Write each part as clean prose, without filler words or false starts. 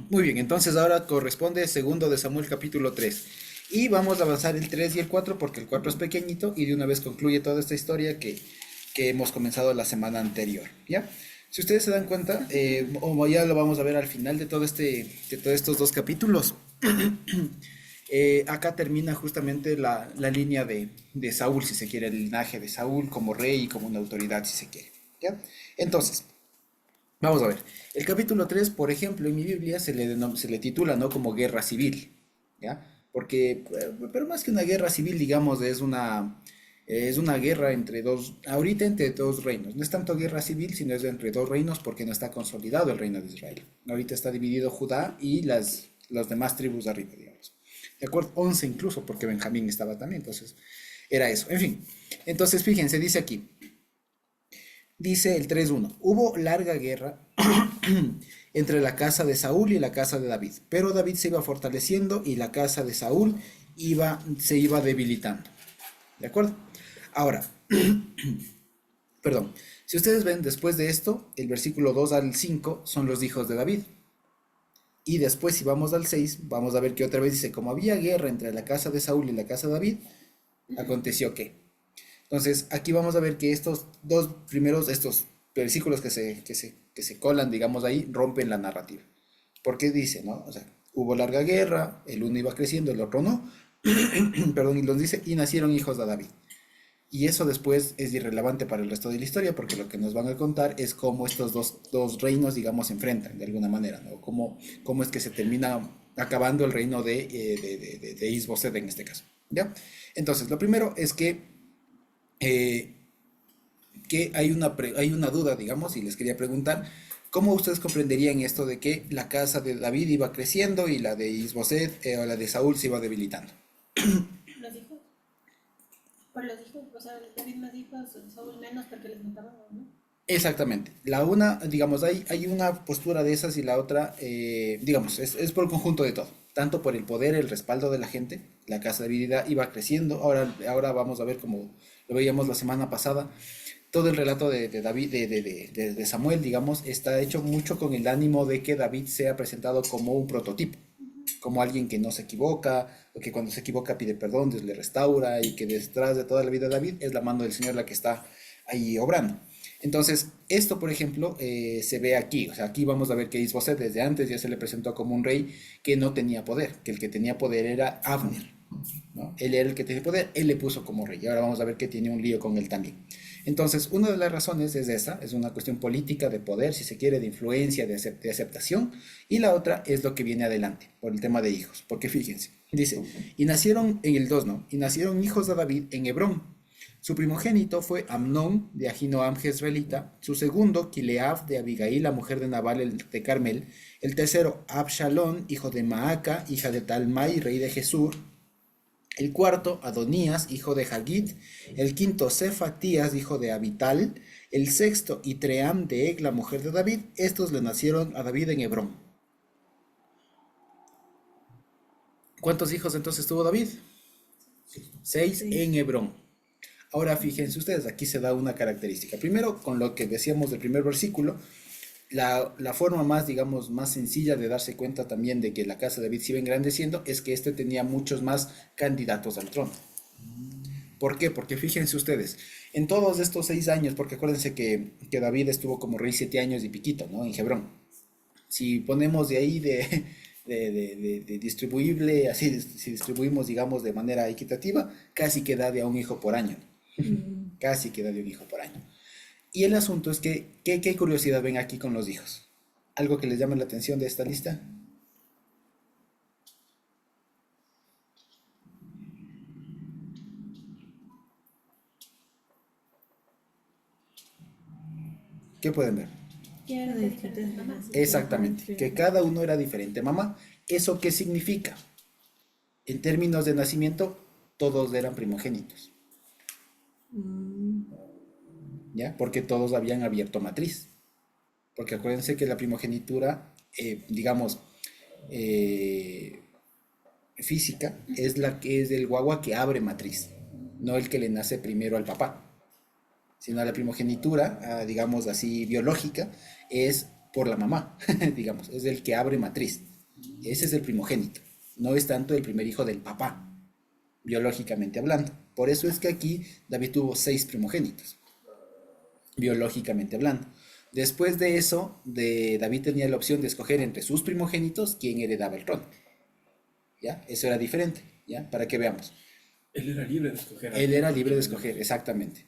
Muy bien, entonces ahora corresponde segundo de Samuel capítulo 3. Y vamos a avanzar el 3 y el 4 porque el 4 es pequeñito y de una vez concluye toda esta historia que hemos comenzado la semana anterior. ¿Ya? Si ustedes se dan cuenta, o ya lo vamos a ver al final de todo de todos estos dos capítulos, acá termina justamente la línea de Saúl, si se quiere, el linaje de Saúl como rey y como una autoridad, si se quiere. ¿Ya? Entonces, vamos a ver. El capítulo 3, por ejemplo, en mi Biblia se le titula, ¿no? Como guerra civil, ¿ya? Porque, pero más que una guerra civil, digamos, es una guerra entre dos, ahorita entre dos reinos. No es tanto guerra civil, sino es entre dos reinos porque no está consolidado el reino de Israel. Ahorita está dividido Judá y las demás tribus de arriba, digamos. De acuerdo, 11 incluso, porque Benjamín estaba también, entonces era eso. En fin, entonces fíjense, dice aquí, dice el 3:1, hubo larga guerra entre la casa de Saúl y la casa de David, pero David se iba fortaleciendo y la casa de Saúl se iba debilitando. ¿De acuerdo? Ahora, perdón, si ustedes ven después de esto, el versículo 2 al 5 son los hijos de David. Y después, si vamos al 6 vamos a ver que otra vez dice, como había guerra entre la casa de Saúl y la casa de David, aconteció que. Entonces, aquí vamos a ver que estos dos primeros, estos versículos que se colan, digamos, ahí, rompen la narrativa. Porque dice, ¿no? O sea, hubo larga guerra, el uno iba creciendo, el otro no, perdón, y los dice, y nacieron hijos de David. Y eso después es irrelevante para el resto de la historia, porque lo que nos van a contar es cómo estos dos reinos, digamos, se enfrentan de alguna manera, ¿no? Cómo es que se termina acabando el reino de Isboset en este caso, ¿ya? Entonces, lo primero es eh, que hay una duda, digamos, y les quería preguntar, ¿cómo ustedes comprenderían esto de que la casa de David iba creciendo y la de Isboset o la de Saúl se iba debilitando? Los hijos, por los hijos, o sea, David más hijos, Saúl menos porque les mataban, ¿no? Exactamente. La una, digamos, hay una postura de esas y la otra, digamos, es por el conjunto de todo. Tanto por el poder, el respaldo de la gente, la casa de Divinidad iba creciendo. Ahora vamos a ver como lo veíamos la semana pasada. Todo el relato de David, de Samuel, digamos, está hecho mucho con el ánimo de que David sea presentado como un prototipo, como alguien que no se equivoca, o que cuando se equivoca pide perdón, Dios le restaura, y que detrás de toda la vida de David es la mano del Señor la que está ahí obrando. Entonces, esto, por ejemplo, se ve aquí. O sea, aquí vamos a ver que Isboset desde antes ya se le presentó como un rey que no tenía poder, que el que tenía poder era Abner, ¿no? Él era el que tenía poder, él le puso como rey. Y ahora vamos a ver que tiene un lío con él también. Entonces, una de las razones es esa, es una cuestión política de poder, si se quiere, de influencia, de aceptación, y la otra es lo que viene adelante, por el tema de hijos, porque fíjense, dice, y nacieron en el 2, ¿no? Y nacieron hijos de David en Hebrón. Su primogénito fue Amnón, de Ahinoam jezreelita, su segundo, Kileab, de Abigail, la mujer de Nabal de Carmel, el tercero, Absalón, hijo de Maaca, hija de Talmai, rey de Jesur, el cuarto, Adonías, hijo de Hagit, el quinto, Cefatías, hijo de Abital, el sexto, Itream de Eg, la mujer de David. Estos le nacieron a David en Hebrón. ¿Cuántos hijos entonces tuvo David? Seis Sí. en Hebrón. Ahora fíjense ustedes, aquí se da una característica. Primero, con lo que decíamos del primer versículo, la forma más, digamos, más sencilla de darse cuenta también de que la casa de David se iba engrandeciendo es que este tenía muchos más candidatos al trono. ¿Por qué? Porque fíjense ustedes, en todos estos 6 años, porque acuérdense que David estuvo como rey 7 años y piquito, ¿no? En Hebrón. Si ponemos de ahí de distribuible, así, si distribuimos, digamos, de manera equitativa, casi que da de a un hijo por año. Casi que da de un hijo por año. Y el asunto es que, ¿qué curiosidad ven aquí con los hijos? ¿Algo que les llame la atención de esta lista? ¿Qué pueden ver? Que eran de diferentes mamás. Exactamente, que cada uno era diferente mamá. ¿Eso qué significa? En términos de nacimiento, todos eran primogénitos, ¿ya? Porque todos habían abierto matriz. Porque acuérdense que la primogenitura, digamos, eh, física, es la que es del guagua que abre matriz, no el que le nace primero al papá, sino la primogenitura, digamos así, biológica, es por la mamá, digamos, es el que abre matriz. Ese es el primogénito, no es tanto el primer hijo del papá, biológicamente hablando. Por eso es que aquí David tuvo 6 primogénitos, biológicamente hablando. Después de eso, David tenía la opción de escoger entre sus primogénitos quién heredaba el trono. ¿Ya? Eso era diferente, ¿ya? Para que veamos. Él era libre de escoger a Él quién. era libre de escoger, exactamente.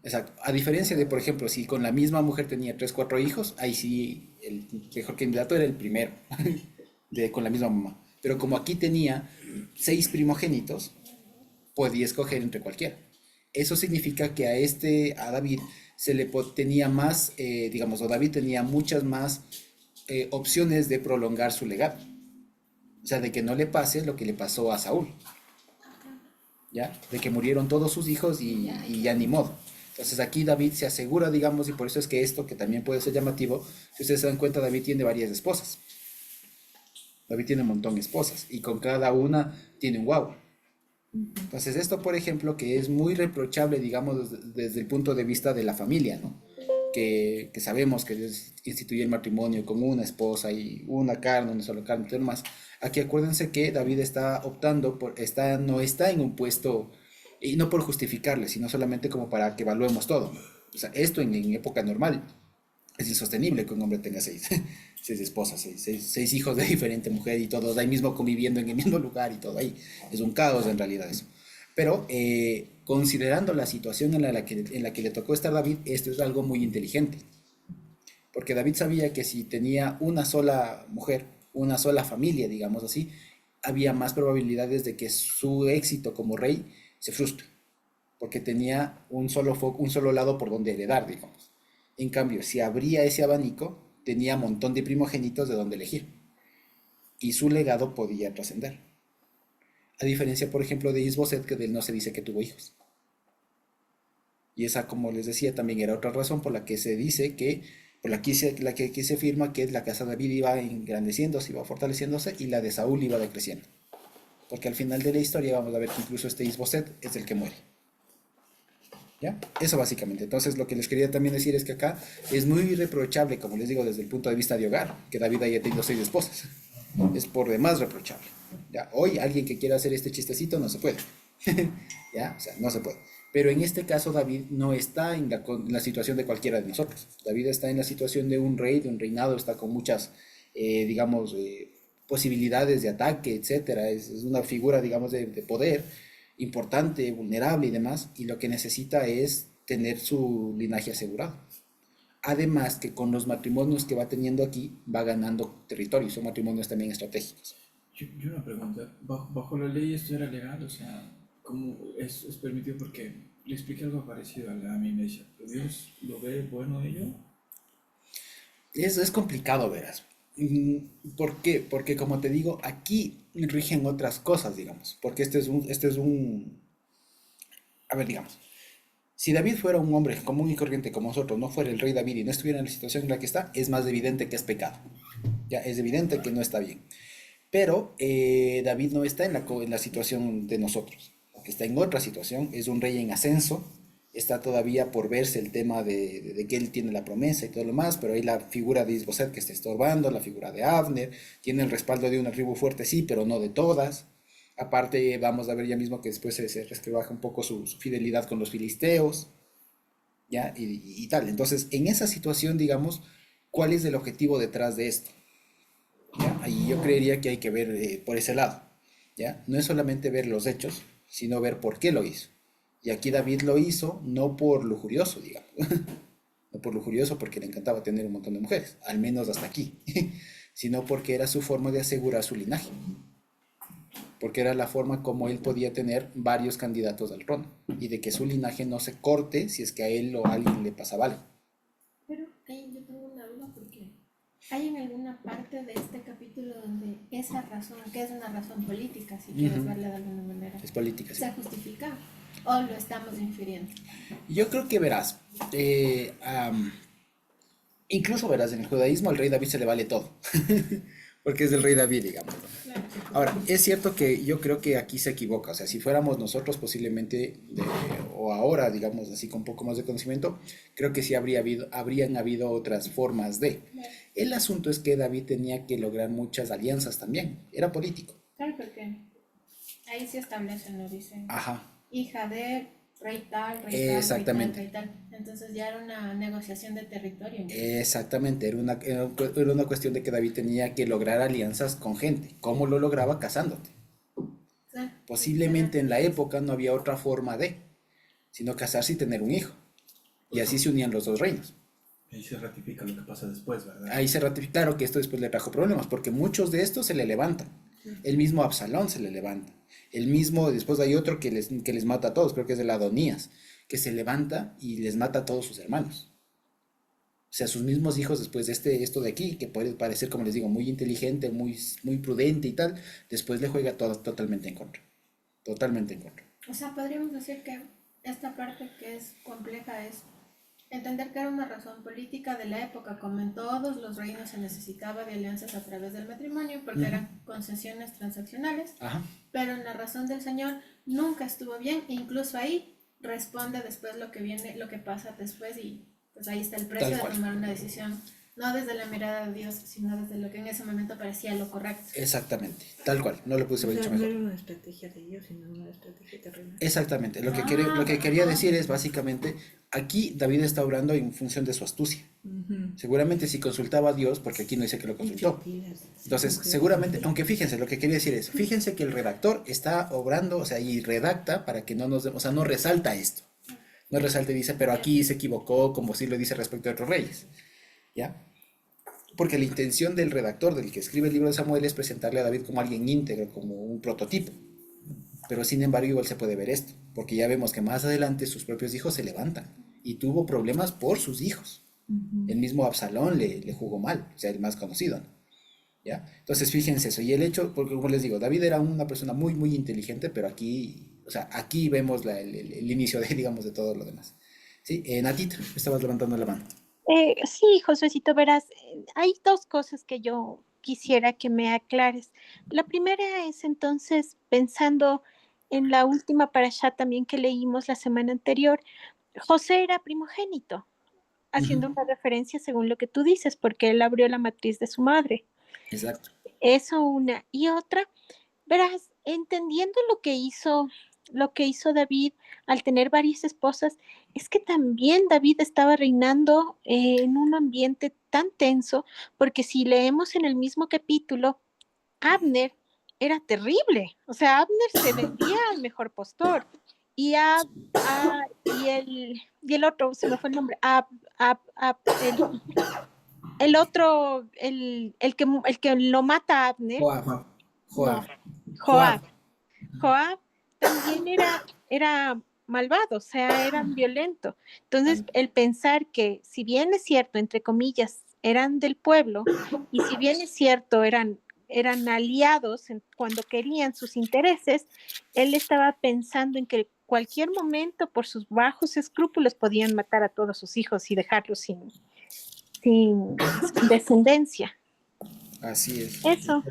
Exacto. A diferencia de, por ejemplo, si con la misma mujer tenía 3, 4 hijos, ahí sí el mejor candidato era el primero, con la misma mamá. Pero como aquí tenía 6 primogénitos, podía escoger entre cualquiera. Eso significa que a David tenía más, digamos, o David tenía muchas más opciones de prolongar su legado. O sea, de que no le pase lo que le pasó a Saúl. ¿Ya? De que murieron todos sus hijos y ya ni modo. Entonces aquí David se asegura, digamos, y por eso es que esto, que también puede ser llamativo, si ustedes se dan cuenta, David tiene varias esposas. David tiene un montón de esposas, y con cada una tiene un guagua. Entonces esto, por ejemplo, que es muy reprochable, digamos, desde el punto de vista de la familia, ¿no? Que sabemos que Dios instituyó el matrimonio con una esposa y una carne, una sola carne y todo lo más. Aquí acuérdense que David está optando no está en un puesto, y no por justificarle, sino solamente como para que evaluemos todo. O sea, esto en época normal es insostenible que un hombre tenga 6 esposas, seis hijos de diferente mujer y todos ahí mismo conviviendo en el mismo lugar y todo ahí. Es un caos en realidad eso. Pero considerando la situación en la que le tocó estar David, esto es algo muy inteligente. Porque David sabía que si tenía una sola mujer, una sola familia, digamos así, había más probabilidades de que su éxito como rey se frustre. Porque tenía un solo lado por donde heredar, digamos. En cambio, si abría ese abanico, tenía un montón de primogénitos de donde elegir. Y su legado podía trascender. A diferencia, por ejemplo, de Isboset, que de él no se dice que tuvo hijos. Y esa, como les decía, también era otra razón por la que se dice que, la que aquí se afirma que la casa de David iba engrandeciéndose, iba fortaleciéndose, y la de Saúl iba decreciendo. Porque al final de la historia vamos a ver que incluso este Isboset es el que muere. ¿Ya? Eso básicamente. Entonces lo que les quería también decir es que acá es muy reprochable, como les digo, desde el punto de vista de hogar, que David haya tenido 6 esposas. Es por demás reprochable. ¿Ya? Hoy alguien que quiera hacer este chistecito no se puede. ¿Ya? O sea, no se puede. Pero en este caso David no está en la situación de cualquiera de nosotros. David está en la situación de un rey, de un reinado, está con muchas, digamos, posibilidades de ataque, etcétera. Es una figura, digamos, de poder importante, vulnerable y demás, y lo que necesita es tener su linaje asegurado. Además que con los matrimonios que va teniendo aquí, va ganando territorio, son matrimonios también estratégicos. Yo una pregunta, bajo la ley esto era legal, o sea, ¿cómo es permitido? Porque le expliqué algo parecido a mí, me decía, ¿pero Dios lo ve bueno ello? Es complicado, verás. ¿Por qué? Porque como te digo, aquí rigen otras cosas, digamos, porque a ver, digamos, si David fuera un hombre común y corriente como nosotros, no fuera el rey David y no estuviera en la situación en la que está, es más evidente que es pecado. Ya, es evidente que no está bien. Pero David no está en la situación de nosotros, que está en otra situación, es un rey en ascenso, está todavía por verse el tema de que él tiene la promesa y todo lo más, pero hay la figura de Isboset que está estorbando, la figura de Abner, tiene el respaldo de una tribu fuerte, sí, pero no de todas. Aparte, vamos a ver ya mismo que después se resquebraja un poco su fidelidad con los filisteos, ¿ya? Y tal. Entonces, en esa situación, digamos, ¿cuál es el objetivo detrás de esto? ¿Ya? Ahí yo creería que hay que ver por ese lado, ¿ya? No es solamente ver los hechos, sino ver por qué lo hizo. Y aquí David lo hizo no por lujurioso, digamos, no por lujurioso porque le encantaba tener un montón de mujeres, al menos hasta aquí, sino porque era su forma de asegurar su linaje, porque era la forma como él podía tener varios candidatos al trono y de que su linaje no se corte si es que a él o a alguien le pasaba algo. Pero ahí yo tengo una duda porque hay en alguna parte de este capítulo donde esa razón, que es una razón política, si quieres verla de alguna manera, Es política, sí. se justifica o lo estamos infiriendo. Yo creo que verás, incluso verás, en el judaísmo al rey David se le vale todo, porque es el rey David, digamos. Claro. Ahora, es cierto que yo creo que aquí se equivoca, o sea, si fuéramos nosotros posiblemente, o ahora, digamos así, con un poco más de conocimiento, creo que sí habrían habido otras formas de. El asunto es que David tenía que lograr muchas alianzas también, era político. Claro, porque ahí sí establecen, lo dicen, Ajá, hija de rey tal, rey tal, rey tal, exactamente. rey tal. Entonces ya era una negociación de territorio incluso. Exactamente, era una cuestión de que David tenía que lograr alianzas con gente. ¿Cómo lo lograba? Casándote. Claro, literal. Posiblemente en la época no había otra forma de, sino casarse y tener un hijo. Y así se unían los dos reinos. Ahí se ratifica lo que pasa después, ¿verdad? Ahí se ratifica, claro que esto después le trajo problemas, porque muchos de estos se le levantan. El mismo Absalón se le levanta. El mismo, después hay otro que les mata a todos, creo que es el Adonías, que se levanta y les mata a todos sus hermanos. O sea, sus mismos hijos después de esto de aquí, que puede parecer, como les digo, muy inteligente, muy prudente y tal, después le juega todo totalmente en contra. Totalmente en contra. O sea, podríamos decir que esta parte que es compleja es entender que era una razón política de la época, como en todos los reinos se necesitaba de alianzas a través del matrimonio, porque Ujú. eran concesiones transaccionales, Ajá. pero en la razón del Señor nunca estuvo bien, e incluso ahí responde después lo que viene, lo que pasa después, y pues ahí está el precio Tal de cual. tomar una decisión, no desde la mirada de Dios, sino desde lo que en ese momento parecía lo correcto. Exactamente. Tal cual. No lo puse O haber sea, dicho no mejor. era una estrategia de ellos, sino una estrategia terrenal. Exactamente. Lo que quería Ah, decir es básicamente, aquí David está obrando en función de su astucia. Ujú. Seguramente si consultaba a Dios, porque aquí no dice que lo Muchas consultó. pilas. Entonces, Mujer. seguramente, aunque fíjense, lo que quería decir es, fíjense que el redactor está obrando, o sea, y redacta para que no nos, o sea, no resalta esto. No resalta y dice, pero aquí se equivocó, como si lo dice respecto a otros reyes. ¿Ya? Porque la intención del redactor, del que escribe el libro de Samuel, es presentarle a David como alguien íntegro, como un prototipo. Pero sin embargo, igual se puede ver esto, porque ya vemos que más adelante sus propios hijos se levantan y tuvo problemas por sus hijos. El Ujú. mismo Absalón le jugó mal, o sea, el más conocido, ¿no? ¿Ya? Entonces, fíjense eso. Y el hecho, porque como les digo, David era una persona muy inteligente, pero aquí, o sea, aquí vemos el inicio de, digamos, de todo lo demás. Sí, Natita, estabas levantando la mano. Sí, Josuecito, verás, hay dos cosas que yo quisiera que me aclares. La primera es entonces, pensando en la última parashá también que leímos la semana anterior, José era primogénito, Ujú. haciendo una referencia según lo que tú dices, porque él abrió la matriz de su madre. Exacto. Eso una. Y otra, verás, entendiendo lo que hizo David al tener varias esposas, es que también David estaba reinando en un ambiente tan tenso, porque si leemos en el mismo capítulo, Abner era terrible. O sea, Abner se vendía al mejor postor. Y, y el otro, se me fue el nombre, el otro, el que lo mata a Abner, Joab, no, Joab, Joab. Joab. Joab también era malvado, o sea, era violento. Entonces, el pensar que si bien es cierto, entre comillas, eran del pueblo, y si bien es cierto, eran aliados cuando querían sus intereses, él estaba pensando en que cualquier momento, por sus bajos escrúpulos, podían matar a todos sus hijos y dejarlos sin descendencia. Así es. Eso.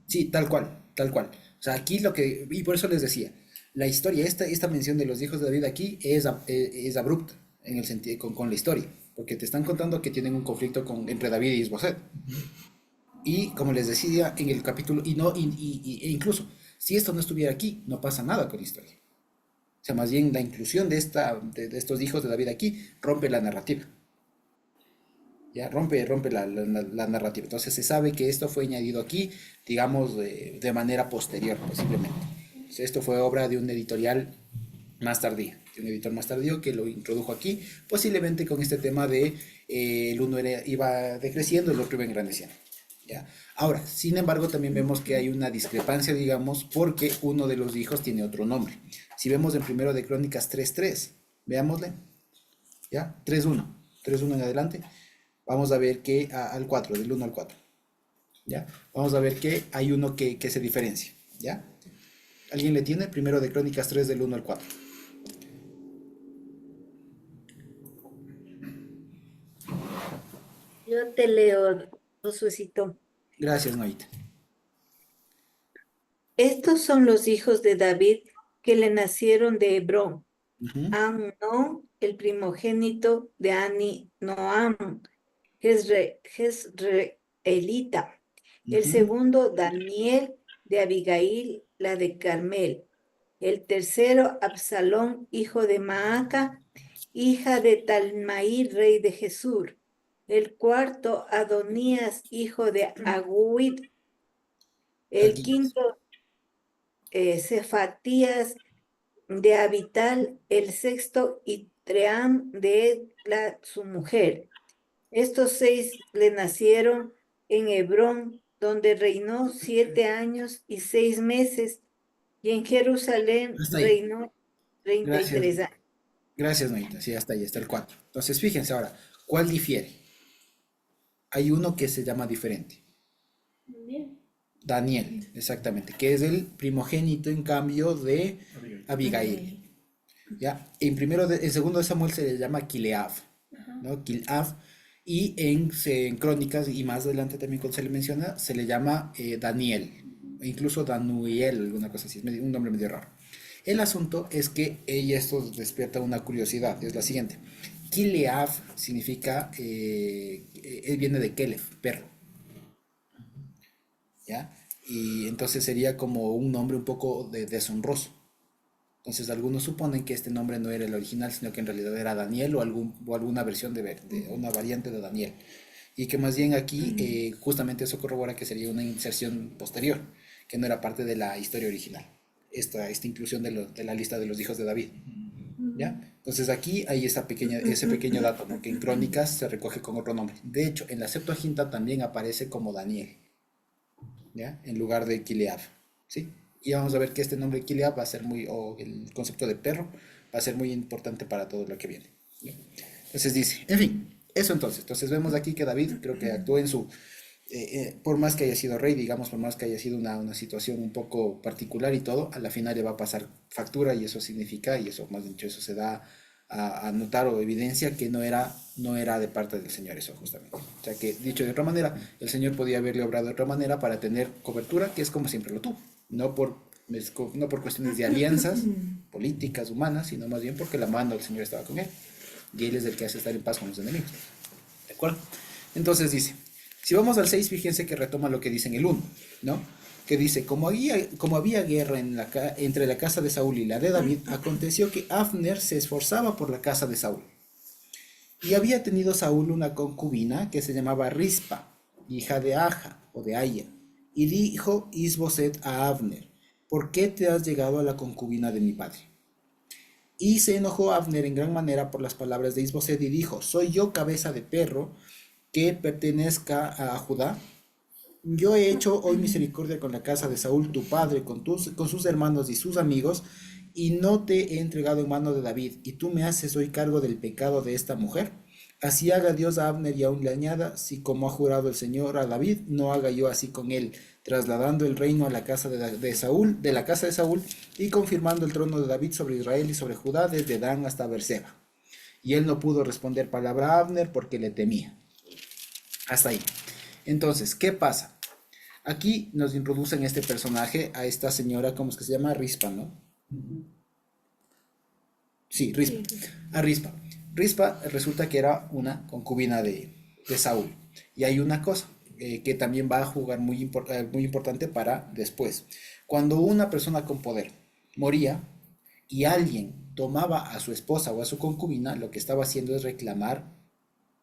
Sí, tal cual, tal cual. O sea, aquí lo que, y por eso les decía, la historia, esta mención de los hijos de David aquí es abrupta en el sentido, con la historia, porque te están contando que tienen un conflicto entre David y Isboset. Y como les decía en el capítulo, y no, e incluso, si esto no estuviera aquí, no pasa nada con la historia. O sea, más bien la inclusión de estos hijos de David aquí rompe la narrativa. Ya rompe la narrativa. Entonces se sabe que esto fue añadido aquí, digamos, de manera posterior, posiblemente. Entonces, esto fue obra de un editorial más tardío, de un editor más tardío que lo introdujo aquí, posiblemente con este tema de el uno iba decreciendo, el otro iba engrandeciendo. ¿Ya? Ahora, sin embargo, también vemos que hay una discrepancia, digamos, porque uno de los hijos tiene otro nombre. Si vemos en primero de Crónicas 3:3, veámosle, ¿ya? 3:1 en adelante, vamos a ver que al 4, del 1 al 4, ¿ya? Vamos a ver que hay uno que se diferencia, ¿ya? ¿Alguien le tiene? Primero de Crónicas 3 del 1 al 4. Yo te leo, Josuecito. Gracias, Noita. Estos son los hijos de David que le nacieron de Hebrón. Ujú. Amnón, el primogénito de Noam, Jezreelita. El Ujú. segundo, Daniel de Abigail, la de Carmel. El tercero, Absalón, hijo de Maaca, hija de Talmaí, rey de Jesur. El cuarto, Adonías, hijo de Agüid. El Aquí, quinto, Cefatías de Abital. El sexto, Itream de su mujer. Estos 6 le nacieron en Hebrón, donde reinó 7 años y 6 meses, y en Jerusalén hasta ahí. reinó treinta y Gracias. tres años. Gracias, Noita. Sí, hasta ahí está el 4. Entonces, fíjense ahora, ¿cuál difiere? Hay uno que se llama diferente. Bien. Daniel, exactamente, que es el primogénito en cambio de Abigail. Abigail. ¿Ya? En segundo de Samuel se le llama Kileab, Ajá. ¿no? Kileab. Y en Crónicas, y más adelante también cuando se le menciona, se le llama Daniel, e incluso Danuiel, alguna cosa así, es un nombre medio raro. El asunto es que ella esto despierta una curiosidad, es la siguiente. Kileab significa, viene de Kelef, perro, ¿ya? Y entonces sería como un nombre un poco deshonroso. Entonces algunos suponen que este nombre no era el original, sino que en realidad era Daniel o alguna versión de una variante de Daniel. Y que más bien aquí justamente eso corrobora que sería una inserción posterior, que no era parte de la historia original. Esta inclusión de la lista de los hijos de David. ¿Ya? Entonces aquí hay ese pequeño dato, ¿no? Que en Crónicas se recoge con otro nombre. De hecho, en la Septuaginta también aparece como Daniel, ¿ya? En lugar de Kileab, ¿sí? Y vamos a ver que este nombre Kileab va a ser o el concepto de perro, va a ser muy importante para todo lo que viene, ¿ya? Entonces dice, en fin, eso entonces vemos aquí que David creo que actuó en su, por más que haya sido rey, digamos, por más que haya sido una situación un poco particular y todo, a la final le va a pasar factura y eso significa, y eso más dicho, eso se da a notar o evidencia que no era de parte del Señor eso justamente. O sea que dicho de otra manera, el Señor podía haberle obrado de otra manera para tener cobertura, que es como siempre lo tuvo, no por cuestiones de alianzas políticas, humanas, sino más bien porque la mano del Señor estaba con él. Y él es el que hace estar en paz con los enemigos. ¿De acuerdo? Entonces dice, si vamos al 6 fíjense que retoma lo que dice en el 1, ¿no? Que dice, como había guerra entre la casa de Saúl y la de David, aconteció que Abner se esforzaba por la casa de Saúl. Y había tenido Saúl una concubina que se llamaba Rispa, hija de Aja o de Aya. Y dijo Isboset a Abner, ¿por qué te has llegado a la concubina de mi padre? Y se enojó Abner en gran manera por las palabras de Isboset y dijo, ¿soy yo cabeza de perro que pertenezca a Judá? Yo he hecho hoy misericordia con la casa de Saúl, tu padre, con sus hermanos y sus amigos, y no te he entregado en mano de David, y tú me haces hoy cargo del pecado de esta mujer. Así haga Dios a Abner y aún le añada, si como ha jurado el Señor a David, no haga yo así con él, trasladando el reino a la casa de Saúl, de la casa de Saúl, y confirmando el trono de David sobre Israel y sobre Judá, desde Dan hasta Beerseba. Y él no pudo responder palabra a Abner porque le temía. Hasta ahí. Entonces, ¿qué pasa? Aquí nos introducen este personaje, a esta señora, ¿cómo es que se llama? Rispa, ¿no? Sí, Rispa. A Rispa. Rispa resulta que era una concubina de Saúl. Y hay una cosa que también va a jugar muy importante para después. Cuando una persona con poder moría y alguien tomaba a su esposa o a su concubina, lo que estaba haciendo es reclamar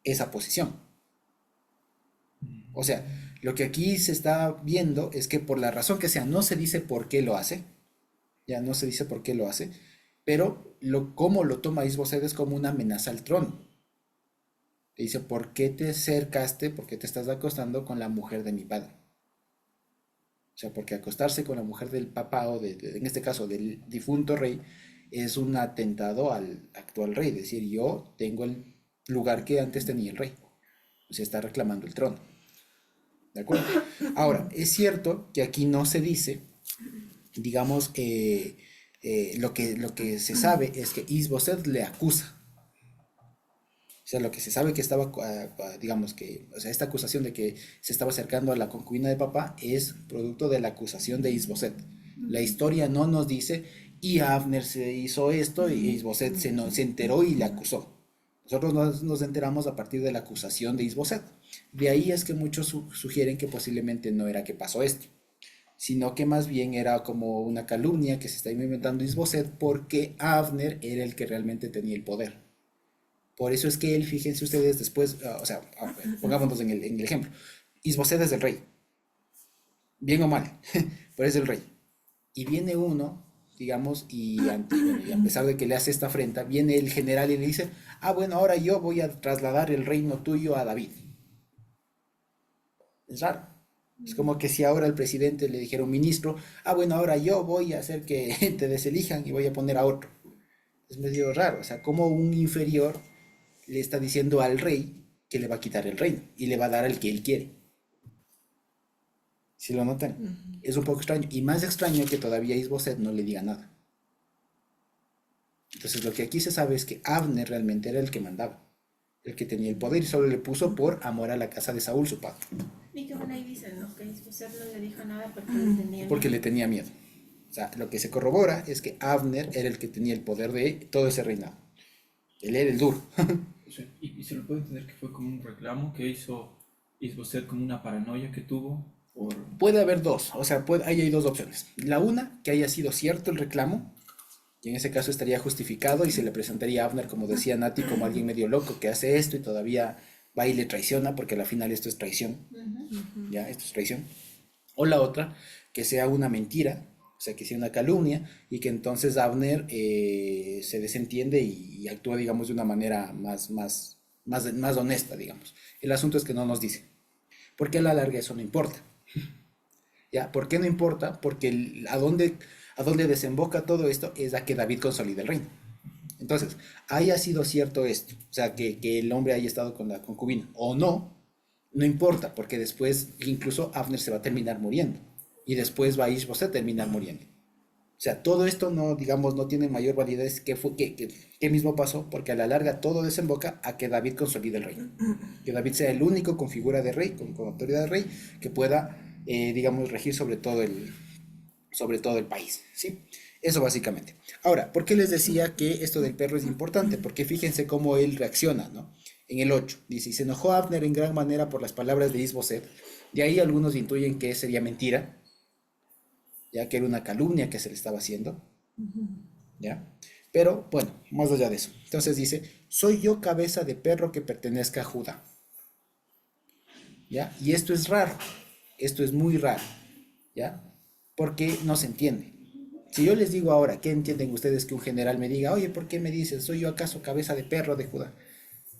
esa posición. O sea, lo que aquí se está viendo es que por la razón que sea, no se dice por qué lo hace, ya no se dice por qué lo hace, pero cómo lo toma Isboset es como una amenaza al trono. Le dice, ¿por qué te acercaste, por qué te estás acostando con la mujer de mi padre? O sea, porque acostarse con la mujer del papá o en este caso del difunto rey es un atentado al actual rey, es decir, yo tengo el lugar que antes tenía el rey. O sea, está reclamando el trono. ¿De acuerdo? Ahora, es cierto que aquí no se dice, digamos, lo que se sabe es que Isboset le acusa. O sea, lo que se sabe que estaba, digamos que, o sea, esta acusación de que se estaba acercando a la concubina de papá es producto de la acusación de Isboset. La historia no nos dice, y Abner se hizo esto, y Isboset se enteró y le acusó. Nosotros nos enteramos a partir de la acusación de Isboset. De ahí es que muchos sugieren que posiblemente no era que pasó esto, sino que más bien era como una calumnia que se está inventando Isboset porque Abner era el que realmente tenía el poder. Por eso es que él, fíjense ustedes después, pongámonos en el ejemplo, Isboset es el rey, bien o mal, pero es el rey. Y viene uno, digamos, y a pesar de que le hace esta afrenta, viene el general y le dice, bueno, ahora yo voy a trasladar el reino tuyo a David. Es raro. Es como que si ahora el presidente le dijera a un ministro, bueno, ahora yo voy a hacer que te deselijan y voy a poner a otro. Es medio raro, o sea, como un inferior le está diciendo al rey que le va a quitar el reino y le va a dar al que él quiere. Si lo notan, es un poco extraño. Y más extraño que todavía Isboset no le diga nada. Entonces lo que aquí se sabe es que Abner realmente era el que mandaba, el que tenía el poder y solo le puso por amor a la casa de Saúl, su padre. Y que bueno, ahí dicen, ¿no? Que Isboset no le dijo nada porque le tenía Porque miedo. le tenía miedo. O sea, lo que se corrobora es que Abner era el que tenía el poder de todo ese reinado. Él era el duro. O sea, y se lo puede entender que fue como un reclamo que hizo Isboset, como una paranoia que tuvo por... Puede haber dos, o sea, ahí hay dos opciones. La una, que haya sido cierto el reclamo, y en ese caso estaría justificado y se le presentaría a Abner, como decía Nati, como alguien medio loco que hace esto y todavía va y le traiciona, porque al final esto es traición, ya, esto es traición. O la otra, que sea una mentira, o sea, que sea una calumnia, y que entonces Abner se desentiende y actúa, digamos, de una manera más honesta, digamos. El asunto es que no nos dice, porque a la larga eso no importa. ¿Ya? ¿Por qué no importa? Porque a dónde desemboca todo esto es a que David consolide el reino. Entonces, haya sido cierto esto, o sea, que el hombre haya estado con la concubina, o no, no importa, porque después incluso Abner se va a terminar muriendo, y después va a Ishboset a terminar muriendo. O sea, todo esto no, digamos, no tiene mayor validez que mismo pasó, porque a la larga todo desemboca a que David consolide el reino. Que David sea el único con figura de rey, con autoridad de rey, que pueda, digamos, regir sobre todo el país, ¿sí? Eso básicamente. Ahora, ¿por qué les decía que esto del perro es importante? Porque fíjense cómo él reacciona, ¿no? En el 8, dice, y se enojó Abner en gran manera por las palabras de Isboset. De ahí algunos intuyen que sería mentira, ya que era una calumnia que se le estaba haciendo, ¿ya? Pero, bueno, más allá de eso. Entonces dice, soy yo cabeza de perro que pertenezca a Judá, ¿ya? Y esto es raro, esto es muy raro, ¿ya? Porque no se entiende. Si yo les digo ahora, ¿qué entienden ustedes que un general me diga, oye, ¿por qué me dices, soy yo acaso cabeza de perro de Judá?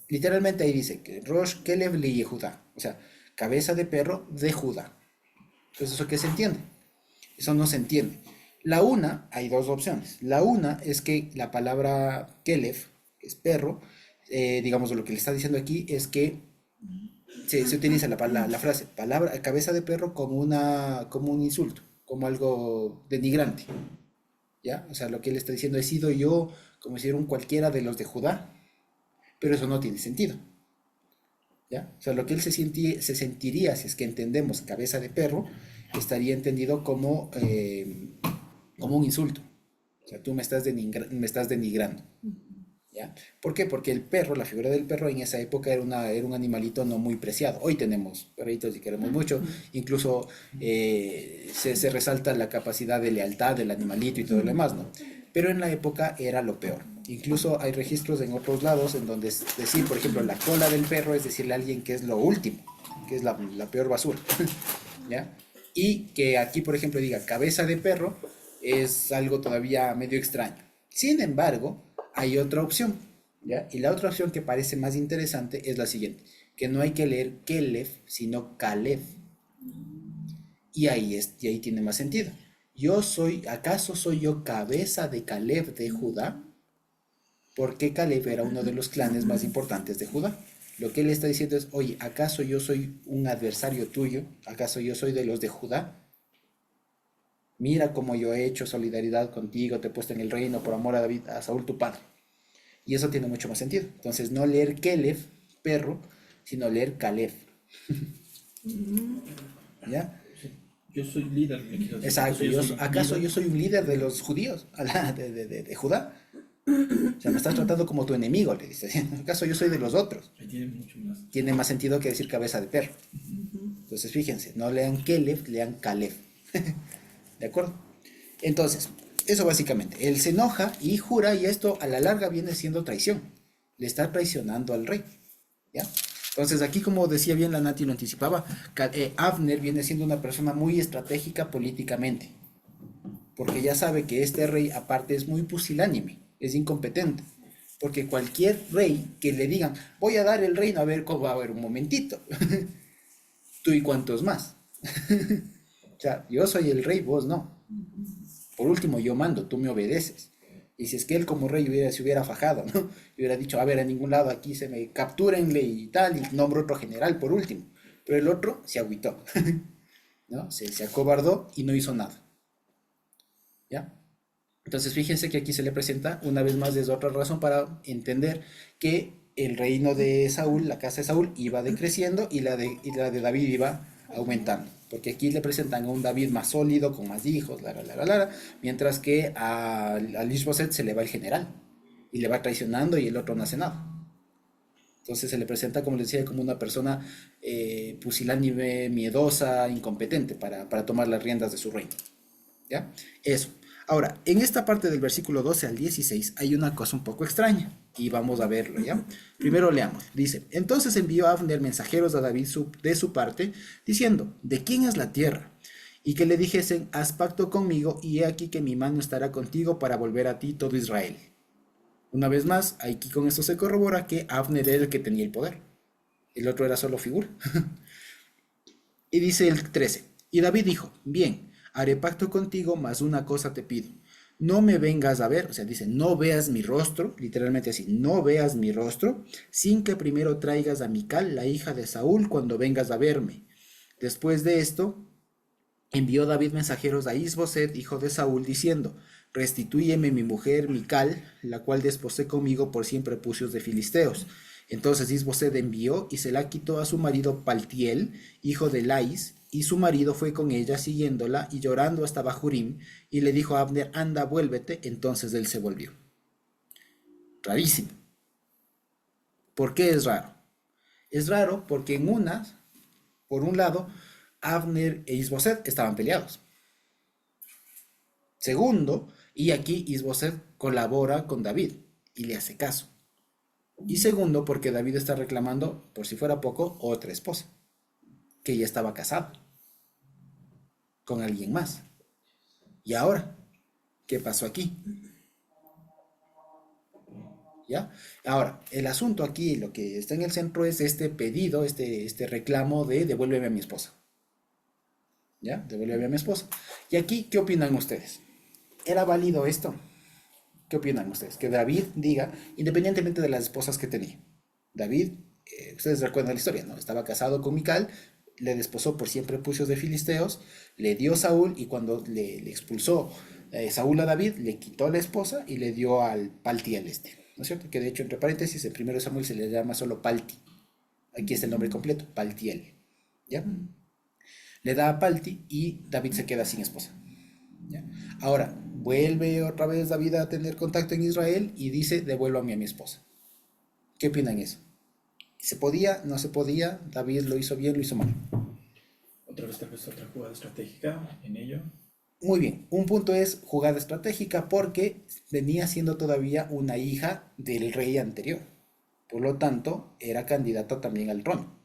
Literalmente ahí dice que Rosh Kelev li Yehudá, o sea, cabeza de perro de Judá. Entonces, ¿eso qué se entiende? Eso no se entiende. La una, hay dos opciones. La una es que la palabra Kelev, que es perro, digamos, lo que le está diciendo aquí es que se utiliza la frase cabeza de perro como un insulto, como algo denigrante. ¿Ya? O sea, lo que él está diciendo, he sido yo como si era un cualquiera de los de Judá, pero eso no tiene sentido. ¿Ya? O sea, lo que él se sentiría, si es que entendemos cabeza de perro, estaría entendido como un insulto. O sea, tú me estás denigrando. ¿Ya? ¿Por qué? Porque el perro, la figura del perro en esa época era un animalito no muy preciado. Hoy tenemos perritos y queremos mucho, incluso se resalta la capacidad de lealtad del animalito y todo lo demás, ¿no? Pero en la época era lo peor. Incluso hay registros en otros lados en donde decir, por ejemplo, la cola del perro es decirle a alguien que es lo último, que es la peor basura, ¿ya? Y que aquí, por ejemplo, diga cabeza de perro es algo todavía medio extraño. Sin embargo, hay otra opción, ¿ya? Y la otra opción que parece más interesante es la siguiente, que no hay que leer Kelev, sino Kalev. Y ahí tiene más sentido. ¿Acaso soy yo cabeza de Kalev de Judá? Porque Kalev era uno de los clanes más importantes de Judá. Lo que él está diciendo es, oye, ¿acaso yo soy un adversario tuyo? ¿Acaso yo soy de los de Judá? Mira cómo yo he hecho solidaridad contigo, te he puesto en el reino por amor a David, a Saúl tu padre. Y eso tiene mucho más sentido. Entonces, no leer Kelev, perro, sino leer Kalev. ¿Ya? Yo soy líder. Exacto. ¿Acaso yo soy un líder de los judíos? De Judá. O sea, me estás tratando como tu enemigo, le dice. En el caso yo soy de los otros. Ahí tiene mucho más. Tiene más sentido que decir cabeza de perro. Entonces, fíjense, no lean Kelef, lean Caleb. ¿De acuerdo? Entonces, eso básicamente. Él se enoja y jura, y esto a la larga viene siendo traición. Le está traicionando al rey. ¿Ya? Entonces, aquí, como decía bien la Nati, lo anticipaba, Abner viene siendo una persona muy estratégica políticamente. Porque ya sabe que este rey, aparte, es muy pusilánime, es incompetente. Porque cualquier rey que le digan, voy a dar el reino, a ver cómo va a haber un momentito. Tú y cuantos más. O sea, yo soy el rey, vos no. Por último, yo mando, tú me obedeces. Y si es que él como rey se hubiera fajado, ¿no? Y hubiera dicho, a ver, a ningún lado aquí se me captúrenle y tal, y nombro otro general por último. Pero el otro se agüitó, ¿no? Se acobardó y no hizo nada. ¿Ya? Entonces fíjense que aquí se le presenta una vez más desde otra razón para entender que el reino de Saúl, la casa de Saúl, iba decreciendo y la de David iba aumentando. Porque aquí le presentan a un David más sólido, con más hijos, mientras que a Ishboset se le va el general y le va traicionando y el otro no hace nada. Entonces se le presenta, como les decía, como una persona pusilánime, miedosa, incompetente para tomar las riendas de su reino. ¿Ya? Eso. Ahora, en esta parte del versículo 12 al 16 hay una cosa un poco extraña y vamos a verlo, ¿ya? Primero leamos. Dice, entonces envió Abner mensajeros a David de su parte, diciendo, ¿de quién es la tierra? Y que le dijesen, haz pacto conmigo y he aquí que mi mano estará contigo para volver a ti todo Israel. Una vez más, aquí con esto se corrobora que Abner era el que tenía el poder. El otro era solo figura. Y dice el 13, y David dijo, bien, haré pacto contigo, mas una cosa te pido. No me vengas a ver, o sea, dice, no veas mi rostro, literalmente así, no veas mi rostro, sin que primero traigas a Mical, la hija de Saúl, cuando vengas a verme. Después de esto, envió David mensajeros a Isboset, hijo de Saúl, diciendo, restitúyeme mi mujer Mical, la cual desposé conmigo por 100 prepucios de filisteos. Entonces Isboset envió y se la quitó a su marido Paltiel, hijo de Lais, y su marido fue con ella siguiéndola y llorando hasta Bahurim, y le dijo a Abner, anda, vuélvete. Entonces él se volvió. Rarísimo. ¿Por qué es raro? Es raro porque por un lado, Abner e Isboset estaban peleados. Segundo, y aquí Isboset colabora con David y le hace caso. Y segundo, porque David está reclamando, por si fuera poco, otra esposa, que ya estaba casada con alguien más. ¿Y ahora? ¿Qué pasó aquí? ¿Ya? Ahora, el asunto aquí, lo que está en el centro es este pedido, este reclamo de devuélveme a mi esposa. ¿Ya? Devuélveme a mi esposa. Y aquí, ¿qué opinan ustedes? ¿Era válido esto? ¿Qué opinan ustedes? Que David diga, independientemente de las esposas que tenía. David, ustedes recuerdan la historia, ¿no? Estaba casado con Mical, le desposó por 100 prepucios de filisteos, le dio Saúl y cuando le expulsó Saúl a David, le quitó a la esposa y le dio al Paltiel ¿no es cierto? Que de hecho, entre paréntesis, en 1 Samuel se le llama solo Palti. Aquí está el nombre completo, Paltiel. ¿Ya? Le da a Palti y David se queda sin esposa. ¿Ya? Ahora, vuelve otra vez David a tener contacto en Israel y dice, devuélvame a mi esposa. ¿Qué opinan eso? ¿Se podía? ¿No se podía? ¿David lo hizo bien? ¿Lo hizo mal? Otra vez tal vez otra jugada estratégica en ello. Muy bien, un punto es jugada estratégica porque venía siendo todavía una hija del rey anterior. Por lo tanto, era candidata también al trono,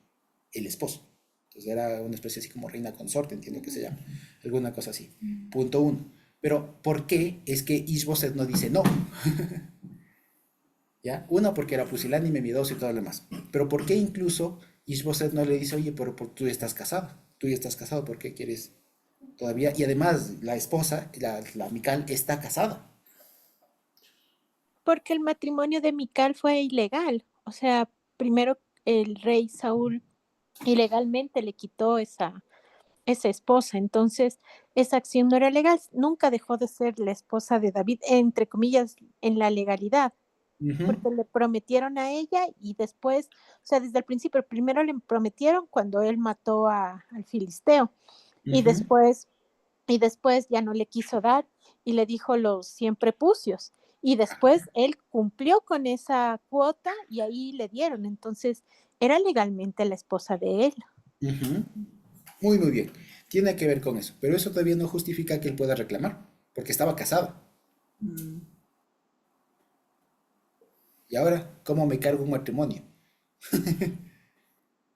el esposo. Entonces era una especie así como reina consorte, entiendo que se llama, alguna cosa así. Punto uno. Pero, ¿por qué es que Ishboset no dice no? ¿Ya? Uno, porque era pusilánime, miedoso y todo lo demás. Pero ¿por qué incluso Ishboset no le dice, oye, pero tú ya estás casado? Tú ya estás casado, ¿por qué quieres todavía? Y además, la esposa, la Mical, está casada. Porque el matrimonio de Mical fue ilegal. O sea, primero el rey Saúl ilegalmente le quitó esa esposa. Entonces, esa acción no era legal. Nunca dejó de ser la esposa de David, entre comillas, en la legalidad. Porque le prometieron a ella y después, o sea, desde el principio, primero le prometieron cuando él mató al filisteo y después ya no le quiso dar y le dijo los 100 prepucios. y después él cumplió con esa cuota y ahí le dieron. Entonces, era legalmente la esposa de él. Ujú. Muy, muy bien. Tiene que ver con eso. Pero eso todavía no justifica que él pueda reclamar, porque estaba casado. Y ahora, ¿cómo me cargo un matrimonio?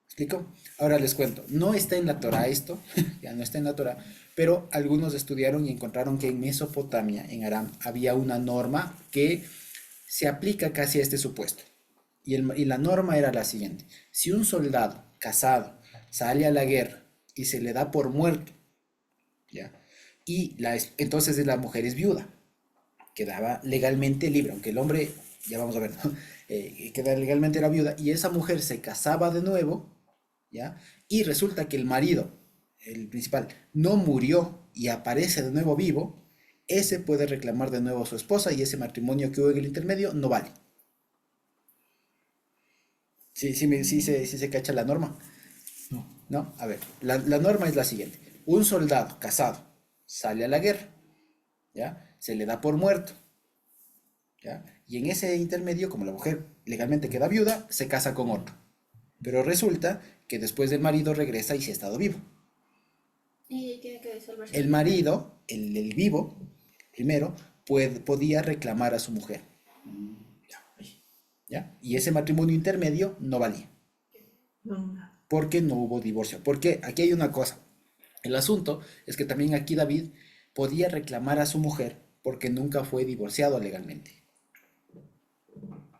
¿Explico? Ahora les cuento. No está en la Torá esto, ya no está en la Torá, pero algunos estudiaron y encontraron que en Mesopotamia, en Aram, había una norma que se aplica casi a este supuesto. Y la norma era la siguiente. Si un soldado casado sale a la guerra y se le da por muerto, ¿ya? Entonces la mujer es viuda, quedaba legalmente libre, aunque el hombre, ya vamos a ver, ¿no? Queda legalmente era viuda, y esa mujer se casaba de nuevo, ¿ya? Y resulta que el marido, el principal, no murió y aparece de nuevo vivo, ese puede reclamar de nuevo a su esposa y ese matrimonio que hubo en el intermedio no vale. Sí, sí se cacha la norma. No. ¿No? A ver, la norma es la siguiente. Un soldado casado sale a la guerra, ¿ya? Se le da por muerto, ¿ya? Y en ese intermedio, como la mujer legalmente queda viuda, se casa con otro. Pero resulta que después del marido regresa y se ha estado vivo. Y tiene que disolverse. El marido, el vivo, primero, podía reclamar a su mujer, ¿ya? Y ese matrimonio intermedio no valía, porque no hubo divorcio. Porque aquí hay una cosa. El asunto es que también aquí David podía reclamar a su mujer porque nunca fue divorciado legalmente.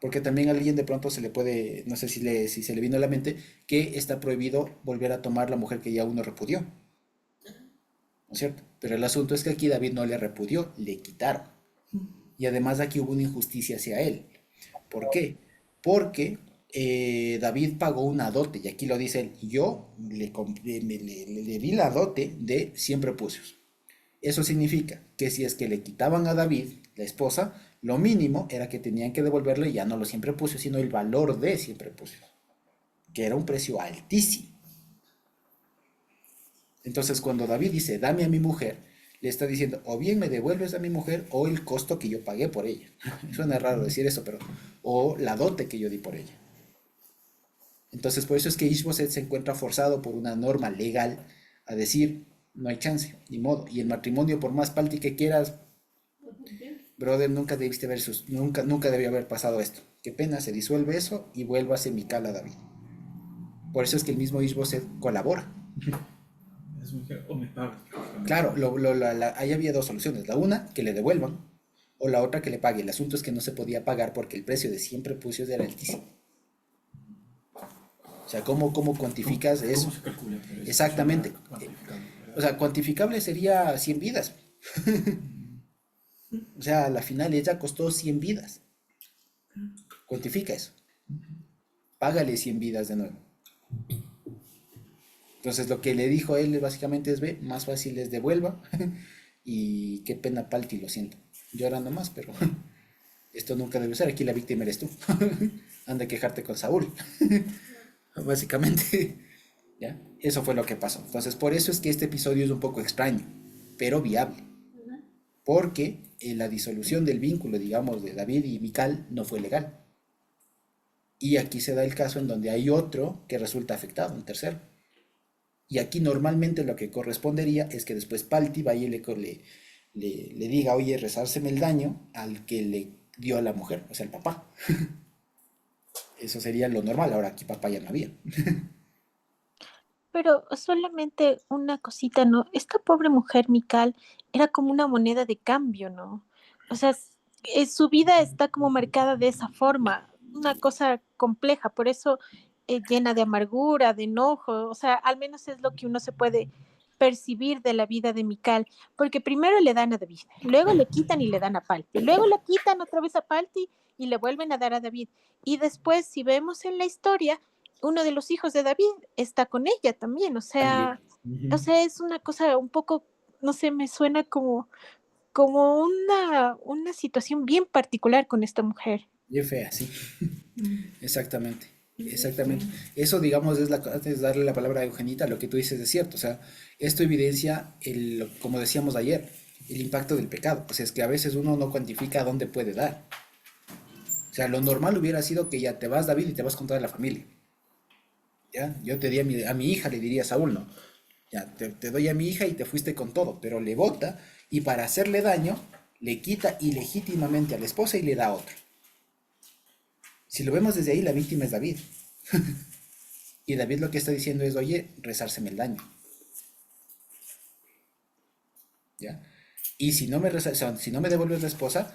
Porque también a alguien de pronto se le puede, no sé si se le vino a la mente, que está prohibido volver a tomar la mujer que ya uno repudió. ¿No es cierto? Pero el asunto es que aquí David no le repudió, le quitaron. Y además aquí hubo una injusticia hacia él. ¿Por qué? Porque David pagó una dote, y aquí lo dice él, yo le di la dote de 100 prepucios. Eso significa que si es que le quitaban a David, la esposa, lo mínimo era que tenían que devolverle ya no los 100 prepucios, sino el valor de 100 prepucios, que era un precio altísimo. Entonces cuando David dice, dame a mi mujer, le está diciendo, o bien me devuelves a mi mujer, o el costo que yo pagué por ella. Suena raro decir eso, pero, o la dote que yo di por ella. Entonces por eso es que Ishboset se encuentra forzado por una norma legal a decir, no hay chance, ni modo. Y el matrimonio, por más palti que quieras, brother, nunca debiste ver nunca debió haber pasado esto. Qué pena, se disuelve eso y vuelvas en Mical a David. Por eso es que el mismo Ishboset colabora. Es mujer o me paga. Claro, ahí había dos soluciones. La una, que le devuelvan, o la otra, que le pague. El asunto es que no se podía pagar porque el precio de 100 prepucios era altísimo. O sea, ¿cómo cuantificas eso? ¿Cómo se calcula? Pero Exactamente. O sea, cuantificable sería 100 vidas. O sea, a la final ella costó 100 vidas. Cuantifica eso. Págale 100 vidas de nuevo. Entonces lo que le dijo a él básicamente es, ve, más fácil es devuelva. Y qué pena Palti, lo siento. Llorando más, pero esto nunca debe ser. Aquí la víctima eres tú. Anda a quejarte con Saúl. Básicamente. ¿Ya? Eso fue lo que pasó. Entonces por eso es que este episodio es un poco extraño, pero viable. Porque la disolución del vínculo, digamos, de David y Mical no fue legal. Y aquí se da el caso en donde hay otro que resulta afectado, un tercero. Y aquí normalmente lo que correspondería es que después Palti vaya y le diga, oye, resárseme el daño al que le dio a la mujer, o sea, el papá. Eso sería lo normal, ahora aquí papá ya no había. Pero solamente una cosita, ¿no? Esta pobre mujer, Mical, era como una moneda de cambio, ¿no? O sea, su vida está como marcada de esa forma, una cosa compleja, por eso llena de amargura, de enojo, o sea, al menos es lo que uno se puede percibir de la vida de Mical, porque primero le dan a David, luego le quitan y le dan a Palti, luego le quitan otra vez a Palti y le vuelven a dar a David. Y después, si vemos en la historia, uno de los hijos de David está con ella también, También. Ujú. o sea, es una cosa un poco, no sé, me suena como una situación bien particular con esta mujer. Bien fea, sí. Exactamente. Exactamente. Eso, digamos, antes de darle la palabra a Eugenita, lo que tú dices es cierto. O sea, esto evidencia, como decíamos ayer, el impacto del pecado. O sea, es que a veces uno no cuantifica a dónde puede dar. O sea, lo normal hubiera sido que ya te vas, David, y te vas con toda la familia. ¿Ya? Yo te di a mi hija, le diría a Saúl, ¿no? Ya, te doy a mi hija y te fuiste con todo, pero le bota y para hacerle daño, le quita ilegítimamente a la esposa y le da a otro. Si lo vemos desde ahí, la víctima es David. Y David lo que está diciendo es, oye, resárseme el daño. ¿Ya? Y si no me, si no me devuelves la esposa,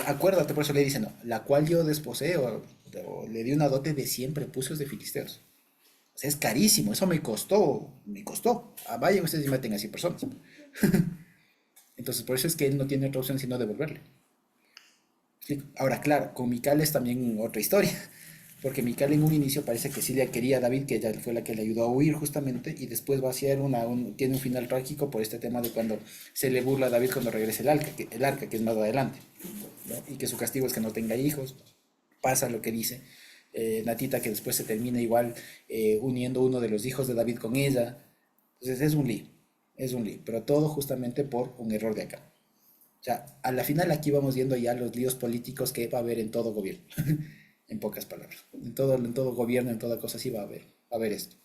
acuérdate, por eso le dicen, no, la cual yo desposé o le di una dote de 100 prepucios de filisteos. O sea, es carísimo, eso me costó. Vayan ustedes y maten a 100 personas. Entonces, por eso es que él no tiene otra opción sino devolverle. ¿Sí? Ahora, claro, con Mical es también otra historia. Porque Mical en un inicio parece que sí le quería a David, que ella fue la que le ayudó a huir justamente, y después va a ser tiene un final trágico por este tema de cuando se le burla a David cuando regrese el arca, que es más adelante, ¿no? Y que su castigo es que no tenga hijos. Pasa lo que dice Natita, que después se termina igual uniendo uno de los hijos de David con ella. Entonces es un lío, pero todo justamente por un error de acá. O sea, a la final aquí vamos viendo ya los líos políticos que va a haber en todo gobierno. En pocas palabras. En todo gobierno, en toda cosa así va a haber esto.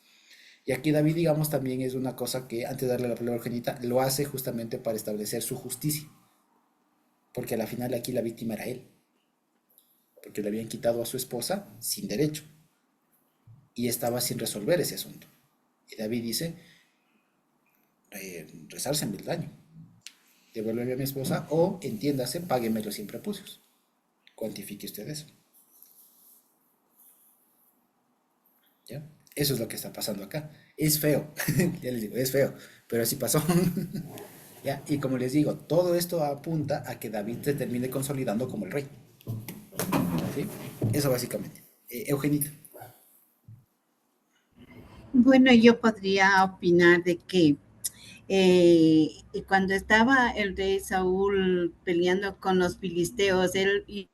Y aquí David, digamos, también es una cosa que, antes de darle la palabra a Eugenita, lo hace justamente para establecer su justicia. Porque a la final aquí la víctima era él. Porque le habían quitado a su esposa sin derecho. Y estaba sin resolver ese asunto. Y David dice, resárcenme el daño. Devuélveme a mi esposa o, entiéndase, págueme los 100 prepucios. Cuantifique usted eso. ¿Ya? Eso es lo que está pasando acá. Es feo, ya les digo, es feo, pero así pasó. ¿Ya? Y como les digo, todo esto apunta a que David se termine consolidando como el rey. ¿Sí? Eso básicamente. Eugenita. Bueno, yo podría opinar de que cuando estaba el rey Saúl peleando con los filisteos, él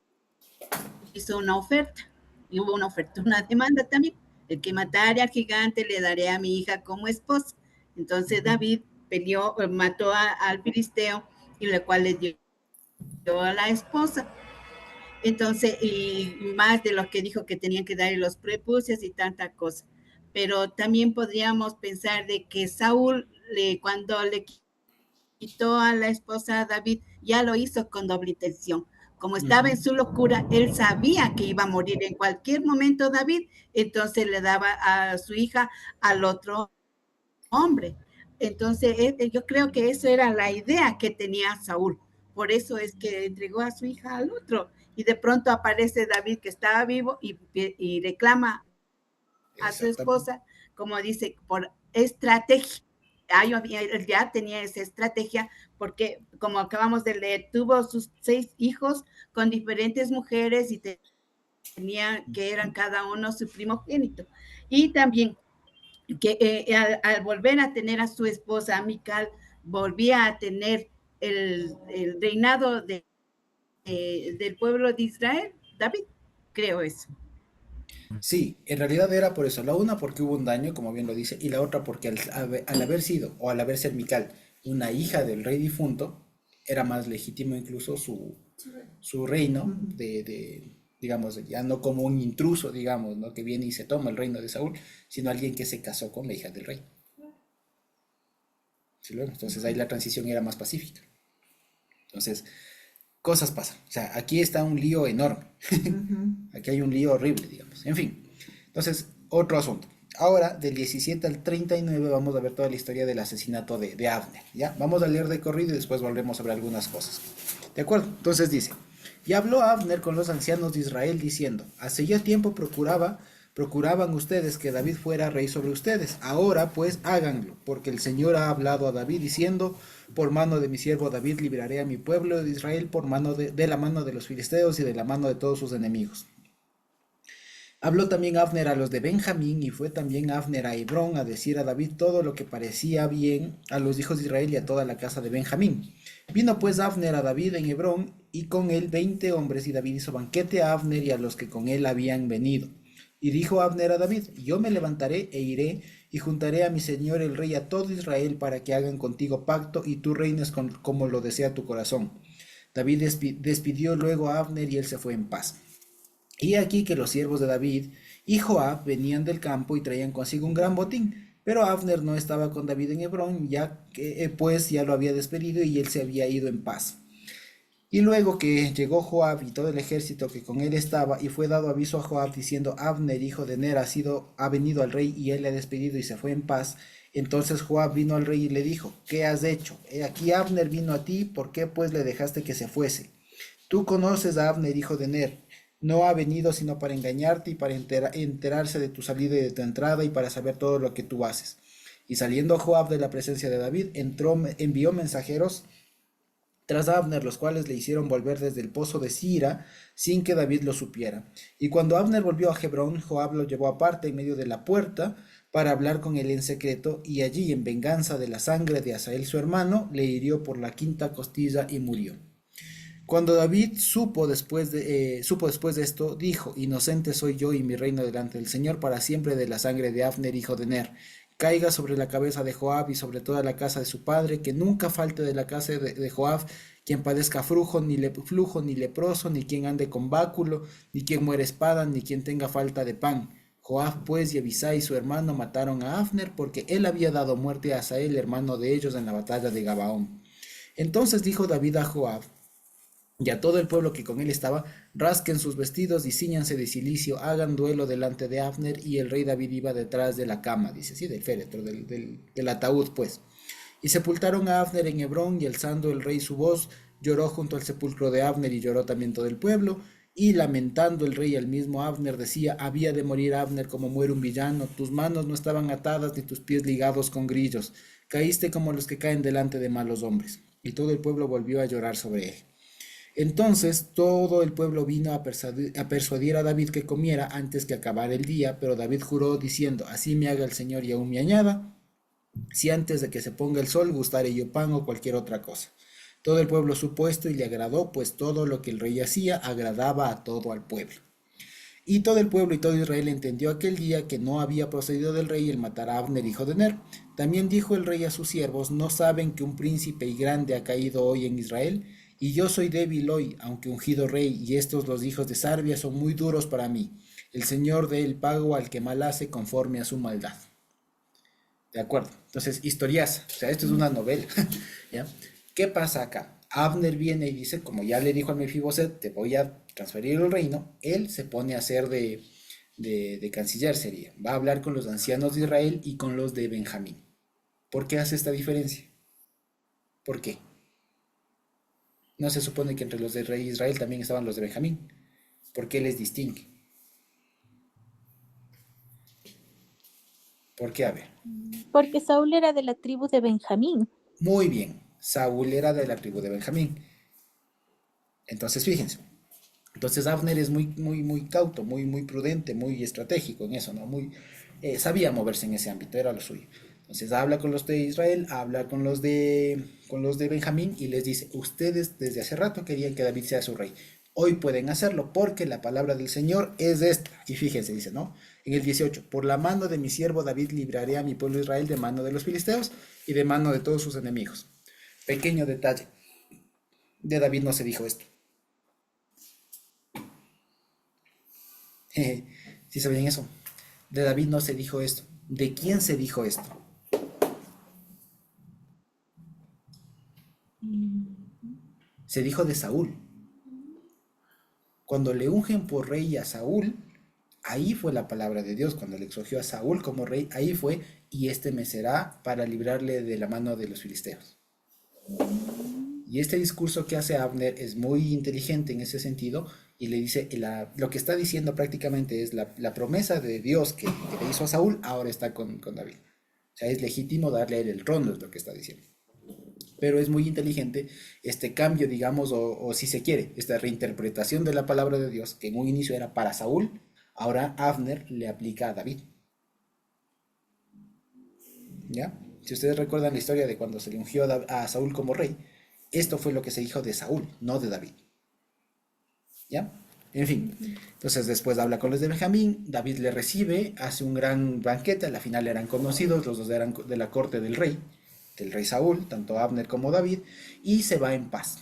hizo una oferta, y hubo una oferta, una demanda también. El que matare al gigante le daré a mi hija como esposa. Entonces David mató al filisteo, y lo cual le dio a la esposa. Entonces, y más de lo que dijo que tenían que darle los prepucios y tanta cosa. Pero también podríamos pensar de que Saúl, cuando le quitó a la esposa a David, ya lo hizo con doble intención. Como estaba en su locura, él sabía que iba a morir en cualquier momento David, entonces le daba a su hija al otro hombre. Entonces, yo creo que eso era la idea que tenía Saúl. Por eso es que entregó a su hija al otro. Y de pronto aparece David, que estaba vivo, y reclama a su esposa, como dice, por estrategia. Él ya tenía esa estrategia, porque como acabamos de leer, tuvo sus 6 hijos con diferentes mujeres y tenían que eran cada uno su primogénito. Y también que al volver a tener a su esposa, Mical, volvía a tener el reinado del pueblo de Israel. David, creo eso. Sí, en realidad era por eso. La una porque hubo un daño, como bien lo dice, y la otra porque al haber sido, o al haber ser Mical, una hija del rey difunto, era más legítimo incluso su reino digamos, ya no como un intruso, digamos, ¿no? Que viene y se toma el reino de Saúl, sino alguien que se casó con la hija del rey. ¿Sí lo ven? Entonces ahí la transición era más pacífica. Entonces, cosas pasan. O sea, aquí está un lío enorme. Aquí hay un lío horrible, digamos. En fin. Entonces, otro asunto. Ahora, del 17 al 39, vamos a ver toda la historia del asesinato de Abner. ¿Ya? Vamos a leer de corrido y después volvemos sobre algunas cosas. ¿De acuerdo? Entonces dice: y habló Abner con los ancianos de Israel diciendo: hace ya tiempo procuraban ustedes que David fuera rey sobre ustedes. Ahora pues háganlo, porque el Señor ha hablado a David diciendo: por mano de mi siervo David libraré a mi pueblo de Israel por mano de la mano de los filisteos y de la mano de todos sus enemigos. Habló también Abner a los de Benjamín, y fue también Abner a Hebrón a decir a David todo lo que parecía bien a los hijos de Israel y a toda la casa de Benjamín. Vino pues Abner a David en Hebrón, y con él 20 hombres, y David hizo banquete a Abner y a los que con él habían venido. Y dijo Abner a David: yo me levantaré e iré y juntaré a mi señor el rey a todo Israel para que hagan contigo pacto y tú reines como lo desea tu corazón. David despidió luego a Abner y él se fue en paz. Y aquí que los siervos de David y Joab venían del campo y traían consigo un gran botín, pero Abner no estaba con David en Hebrón, ya que pues ya lo había despedido y él se había ido en paz. Y luego que llegó Joab y todo el ejército que con él estaba, y fue dado aviso a Joab diciendo, Abner, hijo de Ner, ha venido al rey y él le ha despedido y se fue en paz. Entonces Joab vino al rey y le dijo, ¿qué has hecho? He aquí Abner vino a ti, ¿por qué pues le dejaste que se fuese? Tú conoces a Abner, hijo de Ner. No ha venido sino para engañarte y para enterarse de tu salida y de tu entrada y para saber todo lo que tú haces. Y saliendo Joab de la presencia de David, envió mensajeros tras Abner, los cuales le hicieron volver desde el pozo de Sira, sin que David lo supiera. Y cuando Abner volvió a Hebrón, Joab lo llevó aparte en medio de la puerta para hablar con él en secreto, y allí, en venganza de la sangre de Asael su hermano, le hirió por la quinta costilla y murió. Cuando David supo después de esto, dijo, inocente soy yo y mi reino delante del Señor para siempre de la sangre de Abner, hijo de Ner. Caiga sobre la cabeza de Joab y sobre toda la casa de su padre, que nunca falte de la casa de Joab quien padezca flujo, ni leproso, ni quien ande con báculo, ni quien muere espada, ni quien tenga falta de pan. Joab pues y Abisai su hermano mataron a Abner, porque él había dado muerte a Asael, hermano de ellos, en la batalla de Gabaón. Entonces dijo David a Joab y a todo el pueblo que con él estaba, rasquen sus vestidos y ciñanse de cilicio, hagan duelo delante de Abner, y el rey David iba detrás de la cama, dice, sí, del féretro, del ataúd, pues. Y sepultaron a Abner en Hebrón, y alzando el rey su voz, lloró junto al sepulcro de Abner, y lloró también todo el pueblo, y lamentando el rey al mismo Abner, decía, había de morir Abner como muere un villano, tus manos no estaban atadas, ni tus pies ligados con grillos, caíste como los que caen delante de malos hombres. Y todo el pueblo volvió a llorar sobre él. Entonces todo el pueblo vino a persuadir a David que comiera antes que acabara el día, pero David juró diciendo, así me haga el Señor y aún me añada, si antes de que se ponga el sol gustare yo pan o cualquier otra cosa. Todo el pueblo supo esto y le agradó, pues todo lo que el rey hacía agradaba a todo al pueblo. Y todo el pueblo y todo Israel entendió aquel día que no había procedido del rey el matar a Abner, hijo de Ner. También dijo el rey a sus siervos, ¿no saben que un príncipe y grande ha caído hoy en Israel? Y yo soy débil hoy, aunque ungido rey, y estos los hijos de Sarbia son muy duros para mí. El Señor dé el pago al que mal hace conforme a su maldad. ¿De acuerdo? Entonces, historias, o sea, esto es una novela. ¿Ya? ¿Qué pasa acá? Abner viene y dice, como ya le dijo a Mefiboset, te voy a transferir el reino. Él se pone a hacer de canciller, sería. Va a hablar con los ancianos de Israel y con los de Benjamín. ¿Por qué hace esta diferencia? ¿Por qué? ¿No se supone que entre los de rey Israel también estaban los de Benjamín? ¿Por qué les distingue? ¿Por qué? A ver. Porque Saúl era de la tribu de Benjamín. Muy bien. Saúl era de la tribu de Benjamín. Entonces, fíjense. Entonces Abner es muy cauto, muy prudente, muy estratégico en eso, ¿no? Sabía moverse en ese ámbito, era lo suyo. Entonces habla con los de Israel, habla con los de Benjamín y les dice, ustedes desde hace rato querían que David sea su rey. Hoy pueden hacerlo porque la palabra del Señor es esta. Y fíjense, dice, ¿no? En el 18, por la mano de mi siervo David libraré a mi pueblo Israel de mano de los filisteos y de mano de todos sus enemigos. Pequeño detalle. De David no se dijo esto. ¿Sí sabían eso? De David no se dijo esto. ¿De quién se dijo esto? Se dijo de Saúl. Cuando le ungen por rey a Saúl, ahí fue la palabra de Dios. Cuando le exogió a Saúl como rey, ahí fue, y este me será para librarle de la mano de los filisteos. Y este discurso que hace Abner es muy inteligente en ese sentido, y le dice, lo que está diciendo prácticamente es la promesa de Dios que le hizo a Saúl, ahora está con David. O sea, es legítimo darle a él el trono, es lo que está diciendo. Pero es muy inteligente este cambio, digamos, o si se quiere, esta reinterpretación de la palabra de Dios, que en un inicio era para Saúl, ahora Abner le aplica a David. ¿Ya? Si ustedes recuerdan la historia de cuando se le ungió a Saúl como rey, esto fue lo que se dijo de Saúl, no de David. ¿Ya? En fin, entonces después habla con los de Benjamín, David le recibe, hace un gran banquete, a la final eran conocidos, los dos eran de la corte del rey Saúl, tanto Abner como David, y se va en paz.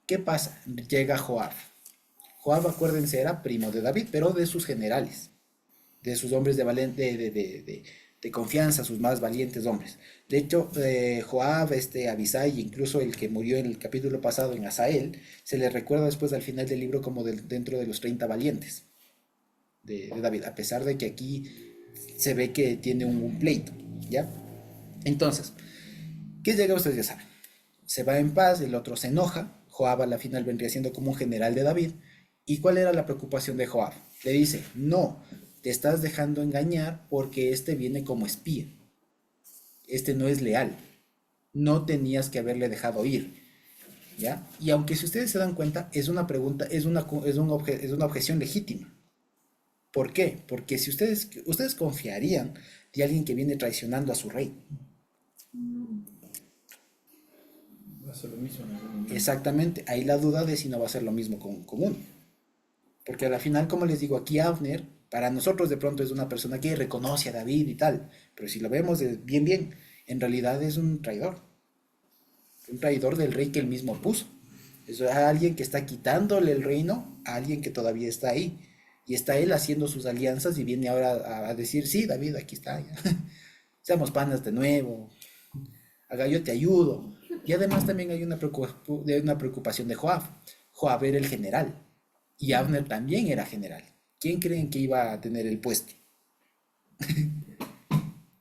¿Qué pasa? Llega Joab. Joab, acuérdense, era primo de David, pero de sus generales, de sus hombres de confianza, sus más valientes hombres. De hecho, Joab, Abisai, incluso el que murió en el capítulo pasado en Asael, se le recuerda después al final del libro como dentro de los 30 valientes de David, a pesar de que aquí se ve que tiene un pleito, ¿ya? Entonces, ¿qué llega? Ustedes ya saben. Se va en paz, el otro se enoja, Joab a la final vendría siendo como un general de David. ¿Y cuál era la preocupación de Joab? Le dice, no, te estás dejando engañar porque este viene como espía. Este no es leal. No tenías que haberle dejado ir. ¿Ya? Y aunque si ustedes se dan cuenta, es una pregunta, es una objeción legítima. ¿Por qué? Porque si ustedes confiarían de alguien que viene traicionando a su rey. Va a ser lo mismo en algún momento. Exactamente, ahí la duda de si no va a ser lo mismo con uno. Porque al final, como les digo, aquí Abner, para nosotros de pronto es una persona que reconoce a David y tal, pero si lo vemos bien, en realidad es un traidor del rey que él mismo puso. Es alguien que está quitándole el reino a alguien que todavía está ahí. Y está él haciendo sus alianzas y viene ahora a decir, sí, David, aquí está. Seamos panas de nuevo. Haga, yo te ayudo. Y además también hay una preocupación de Joab. Joab era el general. Y Abner también era general. ¿Quién creen que iba a tener el puesto?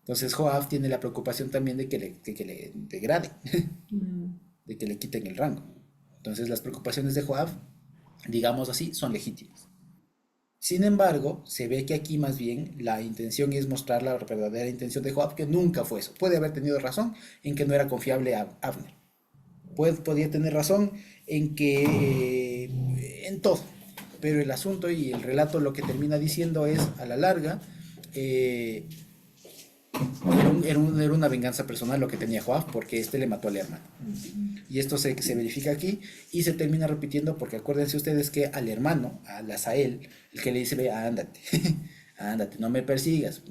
Entonces Joab tiene la preocupación también de que le degraden, de que le quiten el rango. Entonces las preocupaciones de Joab, digamos así, son legítimas. Sin embargo, se ve que aquí más bien la intención es mostrar la verdadera intención de Joab, que nunca fue eso. Puede haber tenido razón en que no era confiable Abner. Podía tener razón en que en todo. Pero el asunto y el relato lo que termina diciendo es, a la larga, era una venganza personal lo que tenía Joab, porque le mató al hermano. Y esto se verifica aquí y se termina repitiendo porque acuérdense ustedes que al hermano, al Asael, el que le dice, ve, ándate, ándate, no me persigas,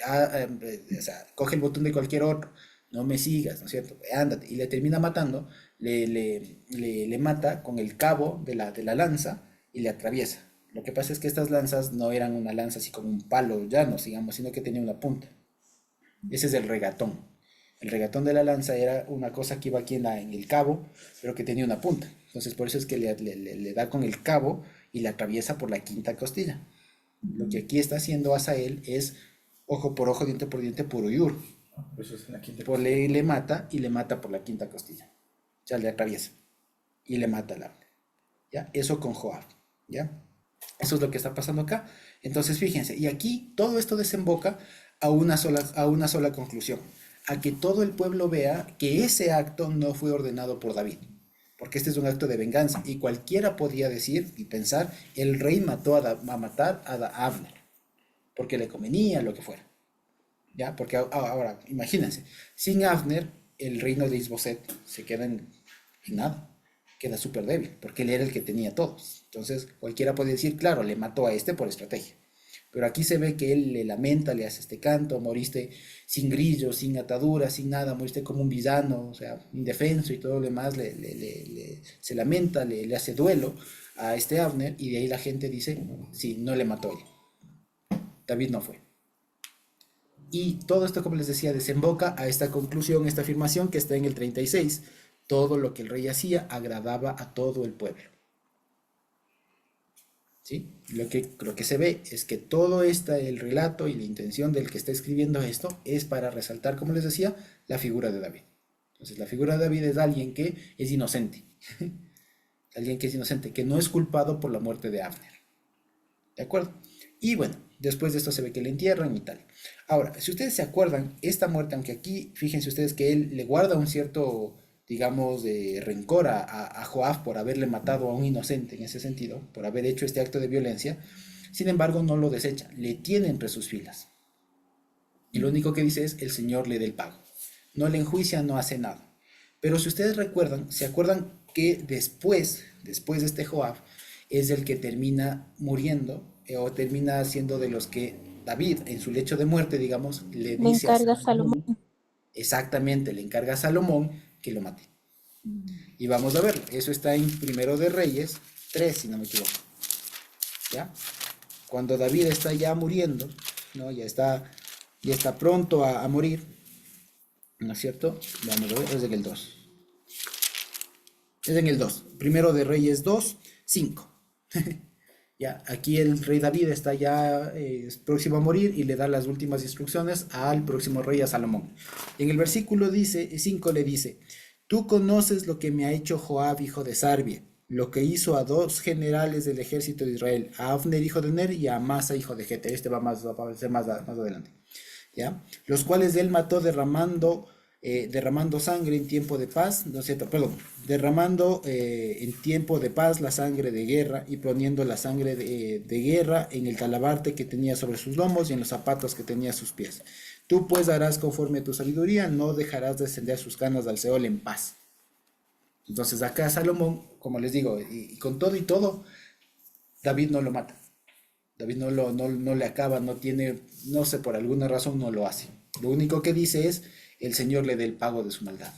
o sea, coge el botón de cualquier otro, no me sigas, ¿no es cierto? Ándate, y le termina matando, le mata con el cabo de la lanza y le atraviesa. Lo que pasa es que estas lanzas no eran una lanza así como un palo llano, digamos, sino que tenía una punta. Ese es el regatón. El regatón de la lanza era una cosa que iba aquí en el cabo, pero que tenía una punta. Entonces por eso es que le da con el cabo y le atraviesa por la quinta costilla. Lo que aquí está haciendo Asael es ojo por ojo, diente por diente, puro yur. Eso es en la quinta Por le mata y le mata por la quinta costilla. O sea, le atraviesa y le mata al Abner. ¿Ya? Eso con Joab. ¿Ya? Eso es lo que está pasando acá. Entonces fíjense, y aquí todo esto desemboca a una sola conclusión, a que todo el pueblo vea que ese acto no fue ordenado por David, porque este es un acto de venganza, y cualquiera podía decir y pensar, el rey mató a matar a Abner, porque le convenía, lo que fuera, ¿ya? Porque ahora, imagínense, sin Abner, el reino de Isboset se queda en nada, queda súper débil, porque él era el que tenía todos. Entonces cualquiera puede decir, claro, le mató a este por estrategia. Pero aquí se ve que él le lamenta, le hace este canto, moriste sin grillos, sin ataduras, sin nada, moriste como un villano, o sea, indefenso y todo lo demás, se lamenta, le hace duelo a este Abner, y de ahí la gente dice, sí, no le mató él, David no fue. Y todo esto, como les decía, desemboca a esta conclusión, esta afirmación que está en el 36, todo lo que el rey hacía agradaba a todo el pueblo. ¿Sí? Lo que se ve es que todo el relato y la intención del que está escribiendo esto es para resaltar, como les decía, la figura de David. Entonces la figura de David es alguien que es inocente, alguien que es inocente, que no es culpado por la muerte de Abner. ¿De acuerdo? Y bueno, después de esto se ve que le entierran y tal. Ahora, si ustedes se acuerdan, esta muerte, aunque aquí, fíjense ustedes que él le guarda un cierto, digamos, de rencor a Joab por haberle matado a un inocente en ese sentido, por haber hecho este acto de violencia, sin embargo no lo desecha, le tiene entre sus filas. Y lo único que dice es, el Señor le dé el pago. No le enjuicia, no hace nada. Pero si ustedes recuerdan, se acuerdan que después de este Joab, es el que termina muriendo o termina siendo de los que David, en su lecho de muerte, digamos, le Le dice a encarga a Salomón. Salomón, exactamente, le encarga a Salomón que lo mate. Y vamos a verlo. Eso está en Primero de Reyes 3, si no me equivoco. ¿Ya? Cuando David está ya muriendo, ¿no? Ya está pronto a morir, ¿no es cierto? Vamos a ver, es en el 2. Es en el 2. Primero de Reyes 2, 5. Ya, aquí el rey David está ya próximo a morir y le da las últimas instrucciones al próximo rey, a Salomón. Y en el versículo 5 le dice, tú conoces lo que me ha hecho Joab, hijo de Sarbia, lo que hizo a 2 generales del ejército de Israel, a Abner, hijo de Ner, y a Amasa, hijo de Jeter. Este va a aparecer más adelante. ¿Ya? Los cuales él mató derramando sangre en tiempo de paz, no es cierto, perdón, derramando en tiempo de paz la sangre de guerra y poniendo la sangre de guerra en el talabarte que tenía sobre sus lomos y en los zapatos que tenía a sus pies. Tú pues harás conforme a tu sabiduría, no dejarás descender sus canas al Seol en paz. Entonces acá Salomón, como les digo, y con todo y todo, David no lo mata. David no le acaba, no sé, por alguna razón no lo hace. Lo único que dice es, el Señor le dé el pago de su maldad.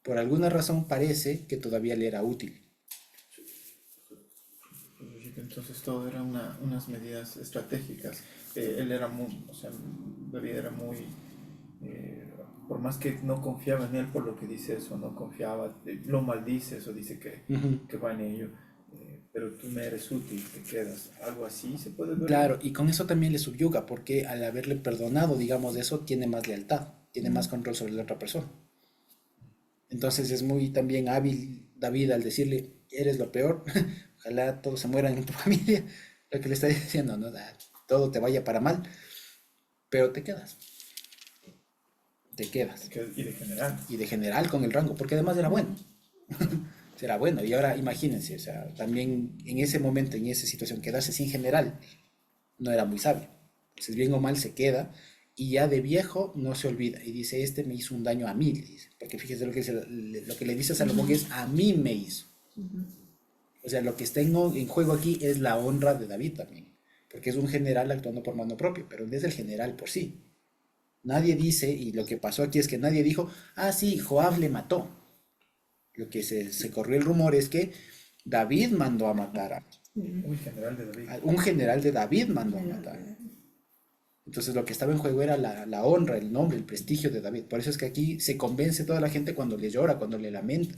Por alguna razón parece que todavía le era útil. Entonces todo era unas medidas estratégicas. Él era muy, o sea, David era muy, por más que no confiaba en él por lo que dice eso, no confiaba, lo maldice, eso dice que va en ello. Pero tú me eres útil, te quedas. Algo así se puede ver. Claro, y con eso también le subyuga, porque al haberle perdonado, digamos, eso, tiene más lealtad, tiene más control sobre la otra persona. Entonces es muy también hábil David al decirle, eres lo peor, ojalá todos se mueran en tu familia, lo que le está diciendo, ¿no? Todo te vaya para mal, pero te quedas. Te quedas. Y de general. Y de general con el rango, porque además era bueno. Será bueno. Y ahora imagínense, o sea, también en ese momento, en esa situación, quedarse sin general no era muy sabio. Entonces, bien o mal se queda y ya de viejo no se olvida. Y dice, este me hizo un daño a mí, le dice. Porque fíjese lo que le dice a Salomón es, a mí me hizo. O sea, lo que está en juego aquí es la honra de David también. Porque es un general actuando por mano propia, pero no es el general por sí. Nadie dice, y lo que pasó aquí es que nadie dijo, ah, sí, Joab le mató. Lo que se corrió el rumor es que David mandó a matar a Un general de David. un general de David mandó a matar. Entonces lo que estaba en juego era la honra, el nombre, el prestigio de David. Por eso es que aquí se convence toda la gente cuando le llora, cuando le lamenta.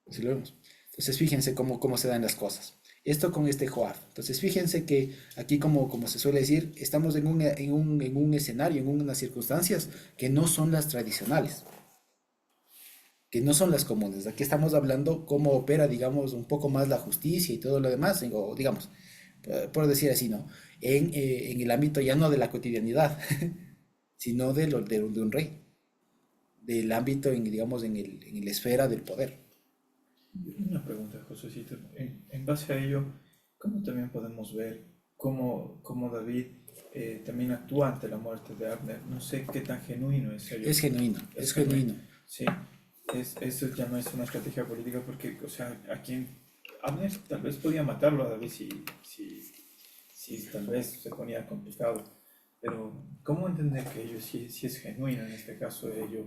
¿Sí lo vemos? Entonces fíjense cómo se dan las cosas. Esto con este Joab. Entonces fíjense que aquí como se suele decir, estamos en un escenario, en unas circunstancias que no son las tradicionales, que no son las comunes. Aquí estamos hablando cómo opera, digamos, un poco más la justicia y todo lo demás, o digamos, por decir así, ¿no? En el ámbito ya no de la cotidianidad, sino de un rey, del ámbito, digamos, en la esfera del poder. Una pregunta, Josécito. En base a ello, ¿cómo también podemos ver cómo David también actúa ante la muerte de Abner? No sé qué tan genuino es ello. Es genuino, es genuino. Sí, eso ya no es una estrategia política porque, o sea, Abner tal vez podía matarlo a David si tal vez se ponía complicado. Pero, ¿cómo entender que ello sí es genuino en este caso de ello?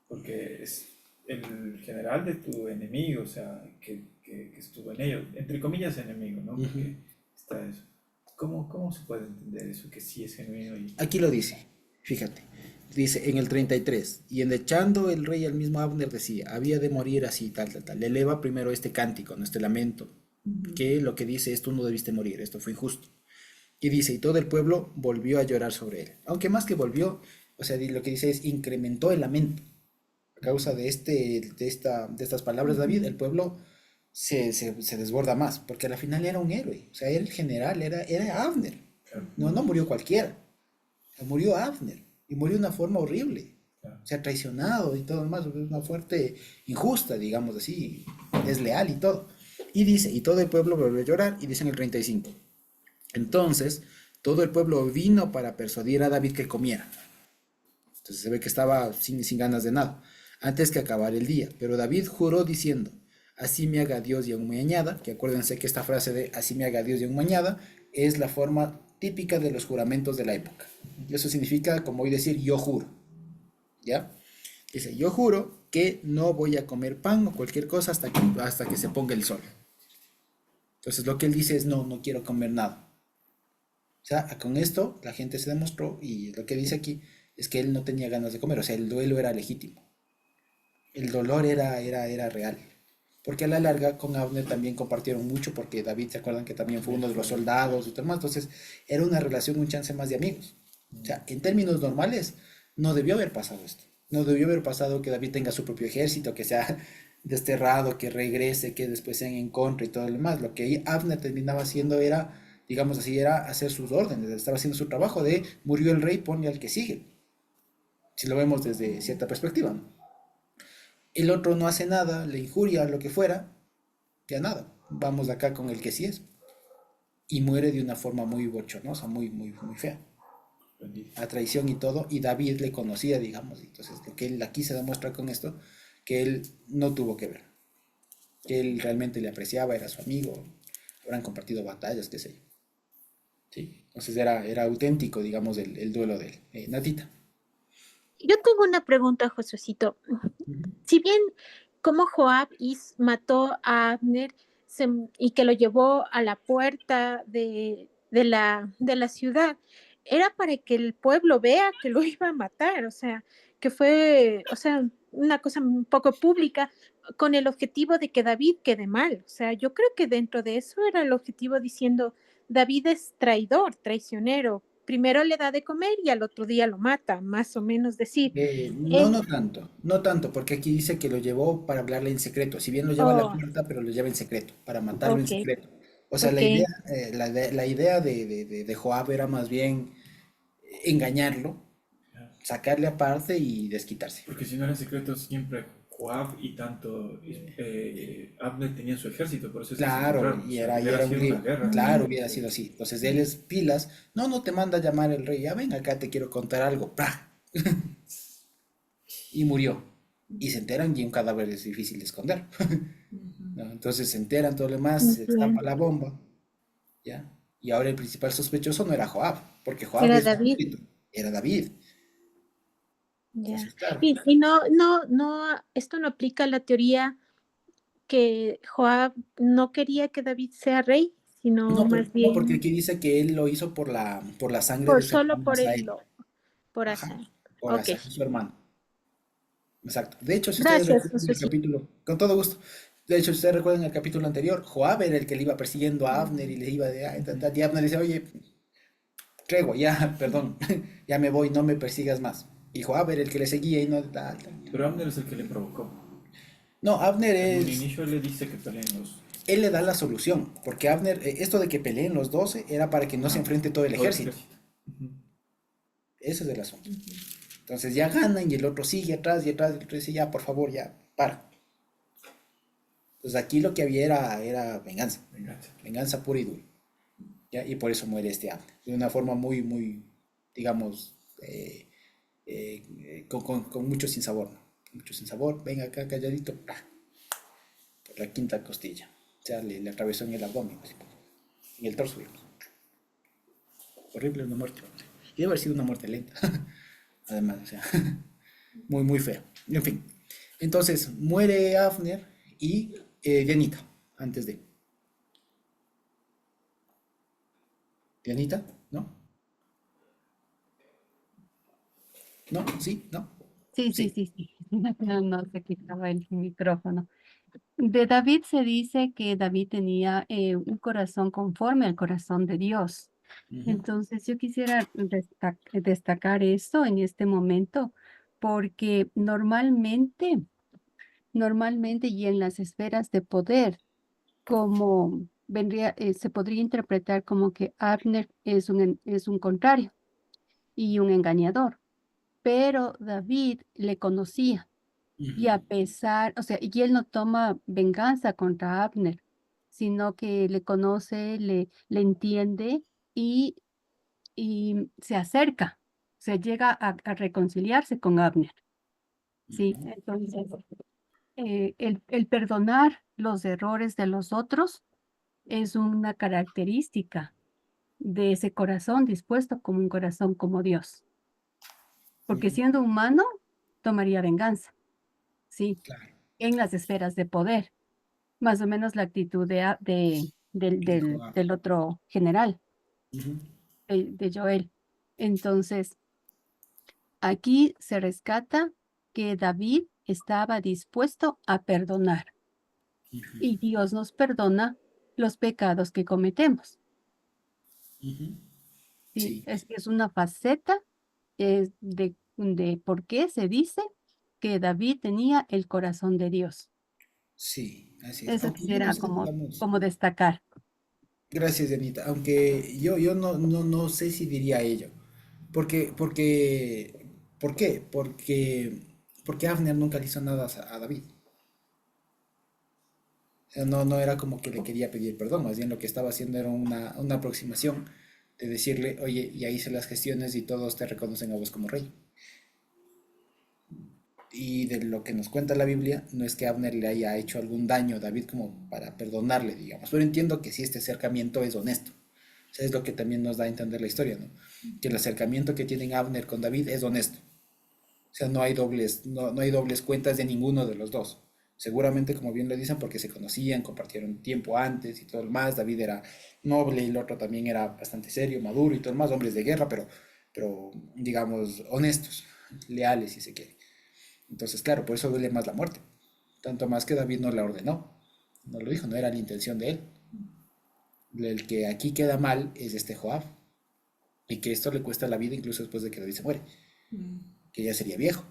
Porque es el general de tu enemigo, o sea, que estuvo en ello, entre comillas enemigo, ¿no? Porque está eso. ¿Cómo se puede entender eso, que sí es genuino? Aquí lo dice, fíjate, dice en el 33, y endechando el rey al mismo Abner decía, había de morir así, tal, le eleva primero este cántico, ¿no? Este lamento, que lo que dice es, tú no debiste morir, esto fue injusto. Y dice, y todo el pueblo volvió a llorar sobre él, aunque más que volvió, o sea, lo que dice es, incrementó el lamento. A causa de estas palabras de David, el pueblo se desborda más, porque al final era un héroe, o sea, era el general, era Abner. No murió cualquiera, murió Abner, y murió de una forma horrible, o sea, traicionado y todo lo demás, una fuerte injusta, digamos así, desleal y todo. Y dice, y todo el pueblo volvió a llorar, y dice en el 35, entonces todo el pueblo vino para persuadir a David que comiera. Entonces se ve que estaba sin ganas de nada, antes que acabar el día. Pero David juró diciendo, así me haga Dios y aún me añada, que acuérdense que esta frase de así me haga Dios y aún me añada es la forma típica de los juramentos de la época. Eso significa, como hoy decir, yo juro, ¿ya? Dice, yo juro que no voy a comer pan o cualquier cosa hasta que se ponga el sol. Entonces lo que él dice es, no, no quiero comer nada. O sea, con esto la gente se demostró y lo que dice aquí es que él no tenía ganas de comer, o sea, el duelo era legítimo. El dolor era real. Porque a la larga con Abner también compartieron mucho, porque David, ¿se acuerdan que también fue uno de los soldados y todo más? Entonces, era una relación, un chance más de amigos. O sea, en términos normales, no debió haber pasado esto. No debió haber pasado que David tenga su propio ejército, que sea desterrado, que regrese, que después sean en contra y todo lo demás. Lo que Abner terminaba haciendo era, digamos así, era hacer sus órdenes, estaba haciendo su trabajo de murió el rey, ponle al que sigue. Si lo vemos desde cierta perspectiva, ¿no? El otro no hace nada, le injuria, lo que fuera, ya nada. Vamos acá con el que sí es. Y muere de una forma muy bochornosa, muy fea. A traición y todo. Y David le conocía, digamos. Entonces, lo que él aquí se demuestra con esto, que él no tuvo que ver. Que él realmente le apreciaba, era su amigo. Habrán compartido batallas, qué sé yo. ¿Sí? Entonces era auténtico, digamos, el duelo de él. Natita. Yo tengo una pregunta, Josuecito. Ujú. Si bien como Joab mató a Abner y que lo llevó a la puerta de la ciudad, era para que el pueblo vea que lo iba a matar, o sea, que fue, o sea, una cosa un poco pública con el objetivo de que David quede mal. O sea, yo creo que dentro de eso era el objetivo diciendo, David es traidor, traicionero. Primero le da de comer y al otro día lo mata, más o menos decir. No, Eh, no tanto, no tanto, porque aquí dice que lo llevó para hablarle en secreto. Si bien lo lleva a la oh, puerta, pero lo lleva en secreto, para matarlo en ok, secreto. O sea, ok. la idea de Joab era más bien engañarlo, Ya. sacarle aparte y desquitarse. Porque si no era secreto, siempre Joab y tanto Abner tenían su ejército, por eso es que se Claro, encontraron. O y sea, era, y hubiera era un sido una lío. guerra Claro, realmente. hubiera sido así. Entonces él es pilas. No, no te manda a llamar el rey. Ya ven, acá te quiero contar algo. ¡Pra! Y murió. Y se enteran y un cadáver es difícil de esconder. ¿No? Entonces se enteran todo lo demás, se estampa Entiendo. la bomba, ¿ya? Y ahora el principal sospechoso no era Joab, porque Joab Era es un David, súbdito, era David. ya. Entonces, claro. Y no, esto no aplica a la teoría que Joab no quería que David sea rey, sino No, más no, porque bien aquí dice que él lo hizo por la sangre de su solo hermano por Asael. por Ajá, Asa. por Ok. Asael, su hermano. Exacto. De hecho, si ustedes Gracias, recuerdan el Josué. capítulo, con todo gusto. De hecho, si ustedes recuerdan el capítulo anterior, Joab era el que le iba persiguiendo a Abner y le iba de, ay, y Abner le dice, oye, tregua, ya, perdón, ya me voy, no me persigas más. Y Joab era el que le seguía y no, Pero Abner es el que le provocó. no, Abner En un es, inicio él le dice que peleen los... él le da la solución, porque Abner, esto de que peleen los 12 era para que no se Ajá, enfrente todo el todo el ejército. ejército. Ujú. Ese es el asunto. Entonces ya ganan y el otro sigue atrás y atrás y el otro dice, ya, por favor, ya, para. Entonces aquí lo que había era venganza, Venganza. venganza pura y dura. ¿Ya? Y por eso muere este Abner, de una forma muy, digamos, con mucho sinsabor, ¿no? Mucho sinsabor, venga acá calladito, ¡pra! Por la quinta costilla. O sea, le atravesó en el abdomen, así, en el torso, digamos. Horrible una muerte. Y debe haber sido una muerte lenta. Además, o sea, muy feo. En fin. Entonces, muere Afner y Dianita, antes de. ¿Dianita? ¿No? ¿No? ¿Sí? ¿No? Sí, sí, Sí. sí, sí. No se quitaba el micrófono. De David se dice que David tenía un corazón conforme al corazón de Dios. Ujú, Entonces yo quisiera destacar esto en este momento, porque normalmente y en las esferas de poder, como se podría interpretar como que Abner es un contrario y un engañador, pero David le conocía. Y ujú, a pesar, o sea, y él no toma venganza contra Abner, sino que le conoce, le entiende y, y se acerca, se llega a reconciliarse con Abner, ¿sí? ujú. Entonces, el perdonar los errores de los otros es una característica de ese corazón dispuesto como un corazón como Dios. Porque Ujú. siendo humano, tomaría venganza, sí, Claro. en las esferas de poder. Más o menos la actitud De Joab. del otro general, Ujú, de Joel. Entonces, aquí se rescata que David estaba dispuesto a perdonar ujú, y Dios nos perdona los pecados que cometemos. ujú. Sí, Sí, es una faceta de por qué se dice que David tenía el corazón de Dios. sí, así es. Eso Aunque yo no quisiera sé, digamos, como destacar. gracias, Anita. Aunque yo no sé si diría ello. ¿Por qué? Porque Abner nunca le hizo nada a David. O sea, no era como que le quería pedir perdón, más bien lo que estaba haciendo era una aproximación de decirle, oye, ya hice las gestiones y todos te reconocen a vos como rey. Y de lo que nos cuenta la Biblia, no es que Abner le haya hecho algún daño a David como para perdonarle, digamos. Pero entiendo que si este acercamiento es honesto. O sea, es lo que también nos da a entender la historia, ¿no? Que el acercamiento que tienen Abner con David es honesto. O sea, no hay dobles cuentas de ninguno de los dos. Seguramente, como bien lo dicen, porque se conocían, compartieron tiempo antes y todo lo más. David era noble y el otro también era bastante serio, maduro y todo lo más, hombres de guerra, pero digamos, honestos, leales, si se quiere. Entonces, claro, por eso duele más la muerte. Tanto más que David no la ordenó. No lo dijo, no era la intención de él. El que aquí queda mal es este Joab. Y que esto le cuesta la vida incluso después de que David se muere. Que ya sería viejo.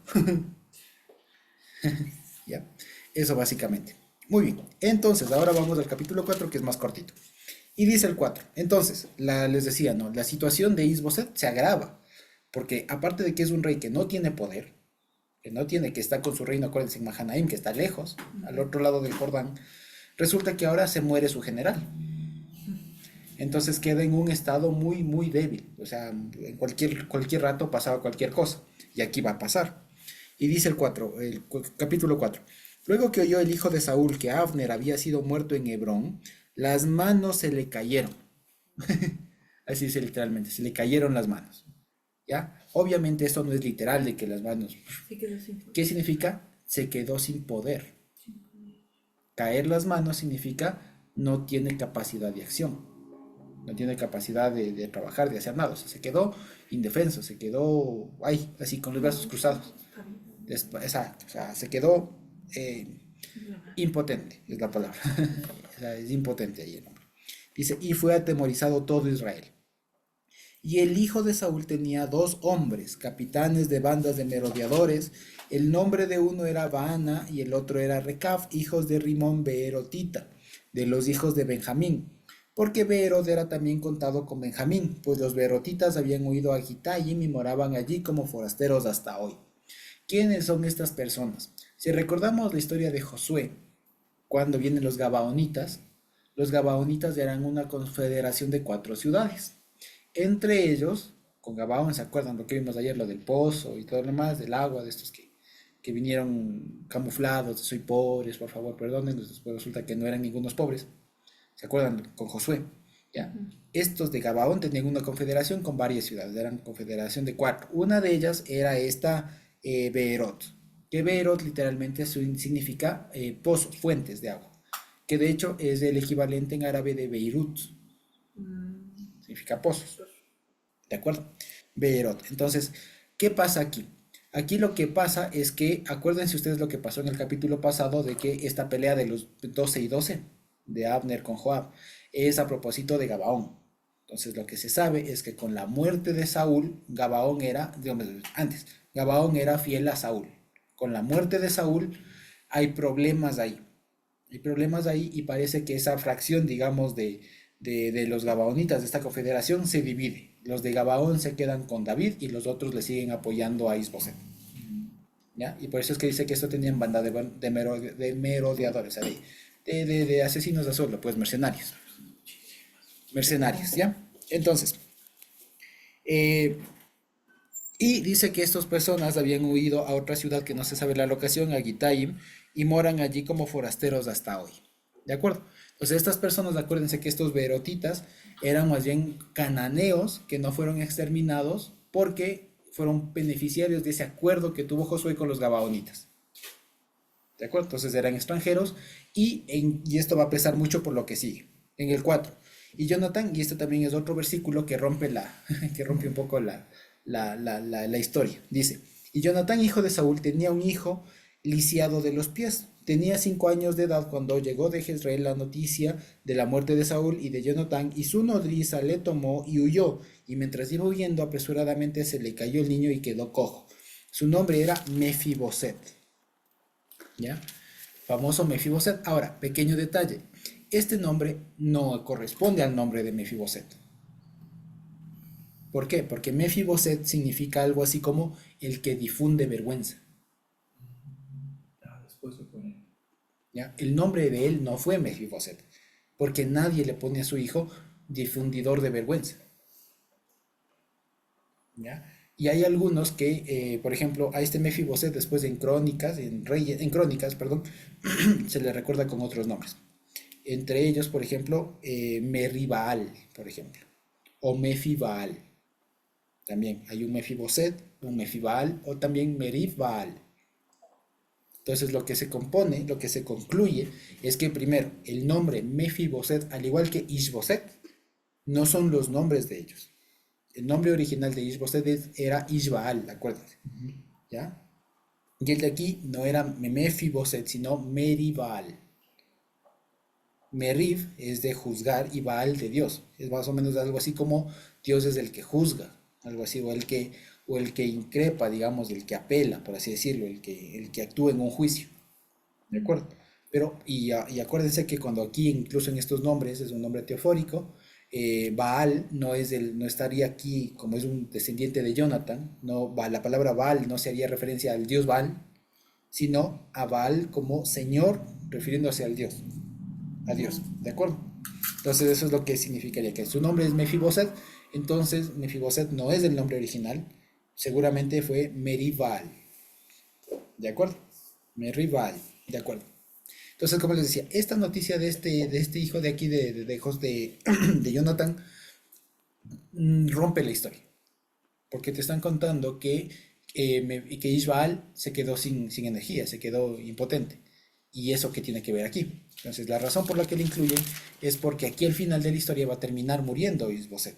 ¿Ya? Eso básicamente. Muy bien. Entonces, ahora vamos al capítulo 4 que es más cortito. Y dice el 4. Entonces, les decía, ¿no? La situación de Isboset se agrava. Porque aparte de que es un rey que no tiene poder, que no tiene, que está con su reino, acuérdense, en Mahanaim, que está lejos, al otro lado del Jordán, resulta que ahora se muere su general. Entonces queda en un estado muy, muy débil. O sea, en cualquier rato pasaba cualquier cosa. Y aquí va a pasar. Y dice el capítulo 4. Luego que oyó el hijo de Saúl que Abner había sido muerto en Hebrón, las manos se le cayeron. Así dice literalmente, se le cayeron las manos. ¿Ya? Obviamente esto no es literal de que las manos. ¿Qué significa? Se quedó sin poder. Caer las manos significa no tiene capacidad de acción, no tiene capacidad de trabajar, de hacer nada. O sea, se quedó indefenso, se quedó ahí, así con los brazos cruzados. Exacto, o sea, se quedó impotente, es la palabra. O sea, es impotente ahí el nombre. Dice, y fue atemorizado todo Israel. Y el hijo de Saúl tenía dos hombres, capitanes de bandas de merodeadores. El nombre de uno era Baana y el otro era Recab, hijos de Rimón Beerotita, de los hijos de Benjamín. Porque Beerot era también contado con Benjamín, pues los Beerotitas habían huido a Gitaim y moraban allí como forasteros hasta hoy. ¿Quiénes son estas personas? Si recordamos la historia de Josué, cuando vienen los Gabaonitas eran una confederación de 4 ciudades. Entre ellos, con Gabaón, ¿se acuerdan lo que vimos ayer? Lo del pozo y todo lo demás, del agua, de estos que vinieron camuflados, soy pobres, por favor, perdónenos. Después resulta que no eran ningunos pobres. ¿Se acuerdan? Con Josué. ¿Ya? Estos de Gabaón tenían una confederación con varias ciudades, eran confederación de 4. Una de ellas era esta Beerot, que Beerot literalmente significa pozos, fuentes de agua, que de hecho es el equivalente en árabe de Beirut, significa pozos. ¿De acuerdo? Beerot. Entonces, ¿qué pasa aquí? Aquí lo que pasa es que, acuérdense ustedes lo que pasó en el capítulo pasado de que esta pelea de los 12 y 12 de Abner con Joab es a propósito de Gabaón. Entonces, lo que se sabe es que con la muerte de Saúl, Gabaón era, digamos, antes, Gabaón era fiel a Saúl. Con la muerte de Saúl hay problemas ahí. Hay problemas ahí y parece que esa fracción, digamos, de los Gabaonitas de esta confederación se divide. Los de Gabaón se quedan con David y los otros le siguen apoyando a Isboset. ¿Ya? Y por eso es que dice que esto tenían banda de merodeadores, o sea, de asesinos de sueldo, pues mercenarios. Mercenarios, ¿ya? Entonces, eh, Y dice que estas personas habían huido a otra ciudad que no se sabe la locación, a Gitaim, y moran allí como forasteros hasta hoy. ¿De acuerdo? Entonces estas personas, acuérdense que estos beerotitas eran más bien cananeos que no fueron exterminados porque fueron beneficiarios de ese acuerdo que tuvo Josué con los gabaonitas. ¿De acuerdo? Entonces eran extranjeros y esto va a pesar mucho por lo que sigue. En el 4. Y Jonathan, y este también es otro versículo que rompe, que rompe un poco la historia. Dice, y Jonatán, hijo de Saúl, tenía un hijo lisiado de los pies. Tenía 5 años de edad cuando llegó de Jezreel la noticia de la muerte de Saúl y de Jonatán, y su nodriza le tomó y huyó, y mientras iba huyendo apresuradamente se le cayó el niño y quedó cojo. Su nombre era Mefiboset. ¿Ya? Famoso Mefiboset. Ahora, pequeño detalle. Este nombre no corresponde al nombre de Mefiboset. ¿Por qué? Porque Mefiboset significa algo así como el que difunde vergüenza. Después se pone. ¿Ya? El nombre de él no fue Mefiboset, porque nadie le pone a su hijo difundidor de vergüenza. ¿Ya? Y hay algunos que, por ejemplo, a este Mefiboset después en Crónicas, perdón, se le recuerda con otros nombres. Entre ellos, por ejemplo, Merribaal, por ejemplo, o Mefibaal. También hay un Mefiboset, un Mefibaal o también Meribbaal. Entonces lo que se compone, lo que se concluye es que primero el nombre Mefiboset, al igual que Ishboset, no son los nombres de ellos. El nombre original de Ishboset era Ishbaal, acuérdense. ¿Ya? Y el de aquí no era Mefiboset, sino Meribbaal. Merib es de juzgar y Baal de Dios. Es más o menos algo así como Dios es el que juzga, algo así, o el que increpa, digamos, el que apela, por así decirlo, el que actúa en un juicio. ¿De acuerdo? Pero, y acuérdense que cuando aquí, incluso en estos nombres, es un nombre teofórico, Baal no estaría aquí como es un descendiente de Jonathan, no, la palabra Baal no se haría referencia al dios Baal, sino a Baal como Señor, refiriéndose al Dios, a Dios, ¿de acuerdo? Entonces eso es lo que significaría que su nombre es Mefiboset, entonces Mefiboset no es el nombre original, seguramente fue Meribbaal, ¿de acuerdo? Meribbaal, ¿de acuerdo? Entonces, como les decía, esta noticia de este hijo de aquí, de Jonathan, rompe la historia, porque te están contando que Ishbaal se quedó sin energía, se quedó impotente. ¿Y eso qué tiene que ver aquí? Entonces, la razón por la que le incluyen es porque aquí al final de la historia va a terminar muriendo Isboset,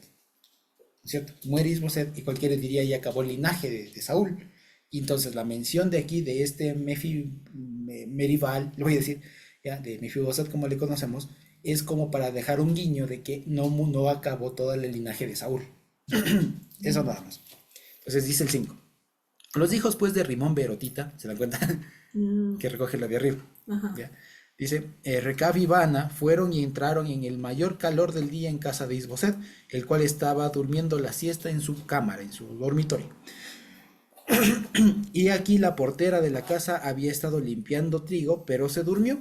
¿cierto? Muere Isboset y cualquiera diría ya acabó el linaje de Saúl. Y entonces la mención de aquí de este Meribbaal, le voy a decir, ¿ya? De Mefiboset como le conocemos, es como para dejar un guiño de que no acabó todo el linaje de Saúl. Eso nada más. Entonces dice el 5. Los hijos pues de Rimón Beerotita, ¿se dan cuenta? Que recoge la de arriba. ¿Ya? Dice, Recab y Baana fueron y entraron en el mayor calor del día en casa de Isboset, el cual estaba durmiendo la siesta en su cámara, en su dormitorio. Y aquí la portera de la casa había estado limpiando trigo, pero se durmió.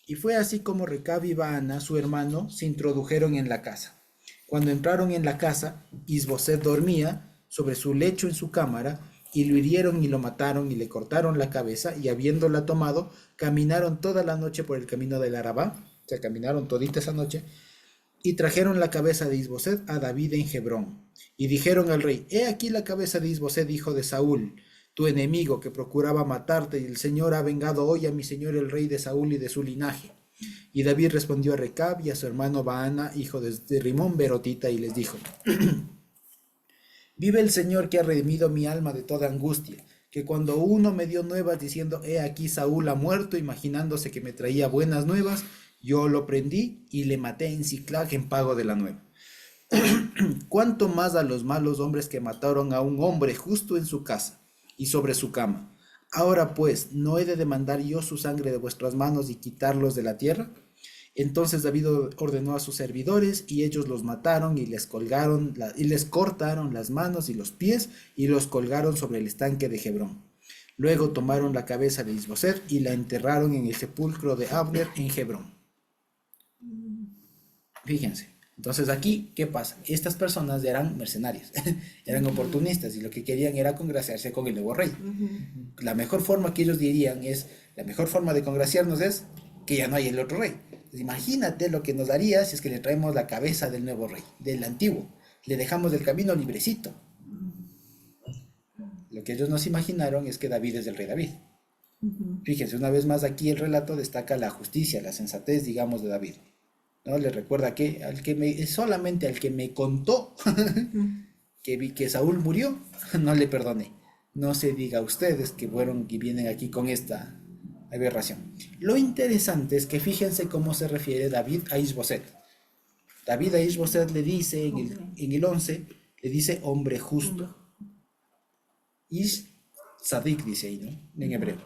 Y fue así como Recab y Baana, su hermano, se introdujeron en la casa. Cuando entraron en la casa, Isboset dormía sobre su lecho en su cámara, y lo hirieron y lo mataron y le cortaron la cabeza, y habiéndola tomado, caminaron toda la noche por el camino del Arabá, o sea, caminaron todita esa noche, y trajeron la cabeza de Isboset a David en Hebrón. Y dijeron al rey, he aquí la cabeza de Isboset, hijo de Saúl, tu enemigo que procuraba matarte, y el Señor ha vengado hoy a mi señor el rey de Saúl y de su linaje. Y David respondió a Recab y a su hermano Baana, hijo de Rimón Beerotita, y les dijo, vive el Señor que ha redimido mi alma de toda angustia, que cuando uno me dio nuevas diciendo, he aquí Saúl ha muerto, imaginándose que me traía buenas nuevas, yo lo prendí y le maté en Siclag en pago de la nueva. Cuánto más a los malos hombres que mataron a un hombre justo en su casa y sobre su cama. Ahora pues, ¿no he de demandar yo su sangre de vuestras manos y quitarlos de la tierra? Entonces David ordenó a sus servidores y ellos los mataron y les cortaron las manos y los pies y los colgaron sobre el estanque de Hebrón. Luego tomaron la cabeza de Isboset y la enterraron en el sepulcro de Abner en Hebrón. Fíjense, Entonces aquí, ¿qué pasa? Estas personas eran mercenarios, eran oportunistas y lo que querían era congraciarse con el nuevo rey. La mejor forma que ellos dirían es, la mejor forma de congraciarnos es que ya no hay el otro rey. Pues imagínate lo que nos daría si es que le traemos la cabeza del nuevo rey, del antiguo. Le dejamos el camino librecito. Lo que ellos nos imaginaron es que David es el rey David. Fíjense, una vez más aquí el relato destaca la justicia, la sensatez, digamos, de David. ¿No? Le recuerda que solamente al que me contó que vi que Saúl murió, no le perdoné. No se diga a ustedes que fueron y vienen aquí con esta aberración. Lo interesante es que fíjense cómo se refiere David a Isboset. David a Isboset le dice en el 11, le dice hombre justo. Ish Sadik dice ahí, ¿no? En hebreo.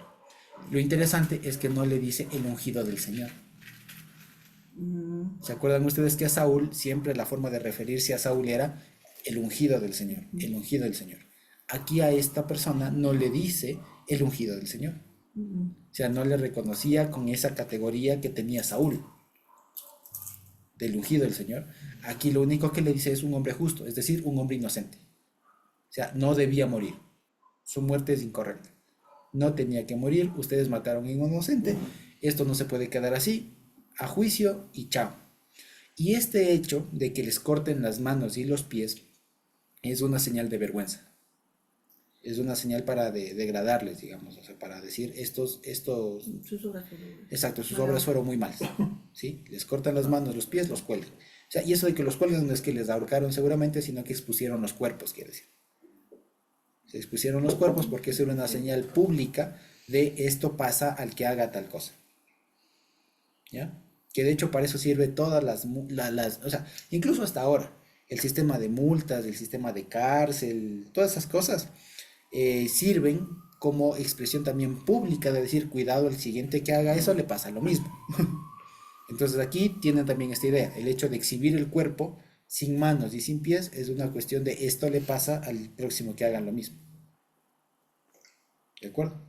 Lo interesante es que no le dice el ungido del Señor. ¿Se acuerdan ustedes que a Saúl siempre la forma de referirse a Saúl era el ungido del Señor, el ungido del Señor? Aquí a esta persona no le dice el ungido del Señor. O sea, no le reconocía con esa categoría que tenía Saúl, del ungido del Señor. Aquí lo único que le dice es un hombre justo, es decir, un hombre inocente. O sea, no debía morir. Su muerte es incorrecta. No tenía que morir, ustedes mataron a un inocente. Esto no se puede quedar así. A juicio y chao. Y este hecho de que les corten las manos y los pies es una señal de vergüenza. Es una señal para degradarles, digamos, o sea, para decir estos Sus obras fueron. exacto, sus obras fueron muy malas, ¿sí? Les cortan las manos, los pies, los cuelgan. O sea, y eso de que los cuelgan no es que les ahorcaron seguramente, sino que expusieron los cuerpos, quiere decir. Se expusieron los cuerpos porque eso era una señal pública de esto pasa al que haga tal cosa. ¿Ya? Que de hecho para eso sirve todas o sea, incluso hasta ahora, el sistema de multas, el sistema de cárcel, todas esas cosas sirven como expresión también pública de decir, cuidado, el siguiente que haga eso le pasa lo mismo. Entonces aquí tienen también esta idea, el hecho de exhibir el cuerpo sin manos y sin pies es una cuestión de esto le pasa al próximo que hagan lo mismo. ¿De acuerdo?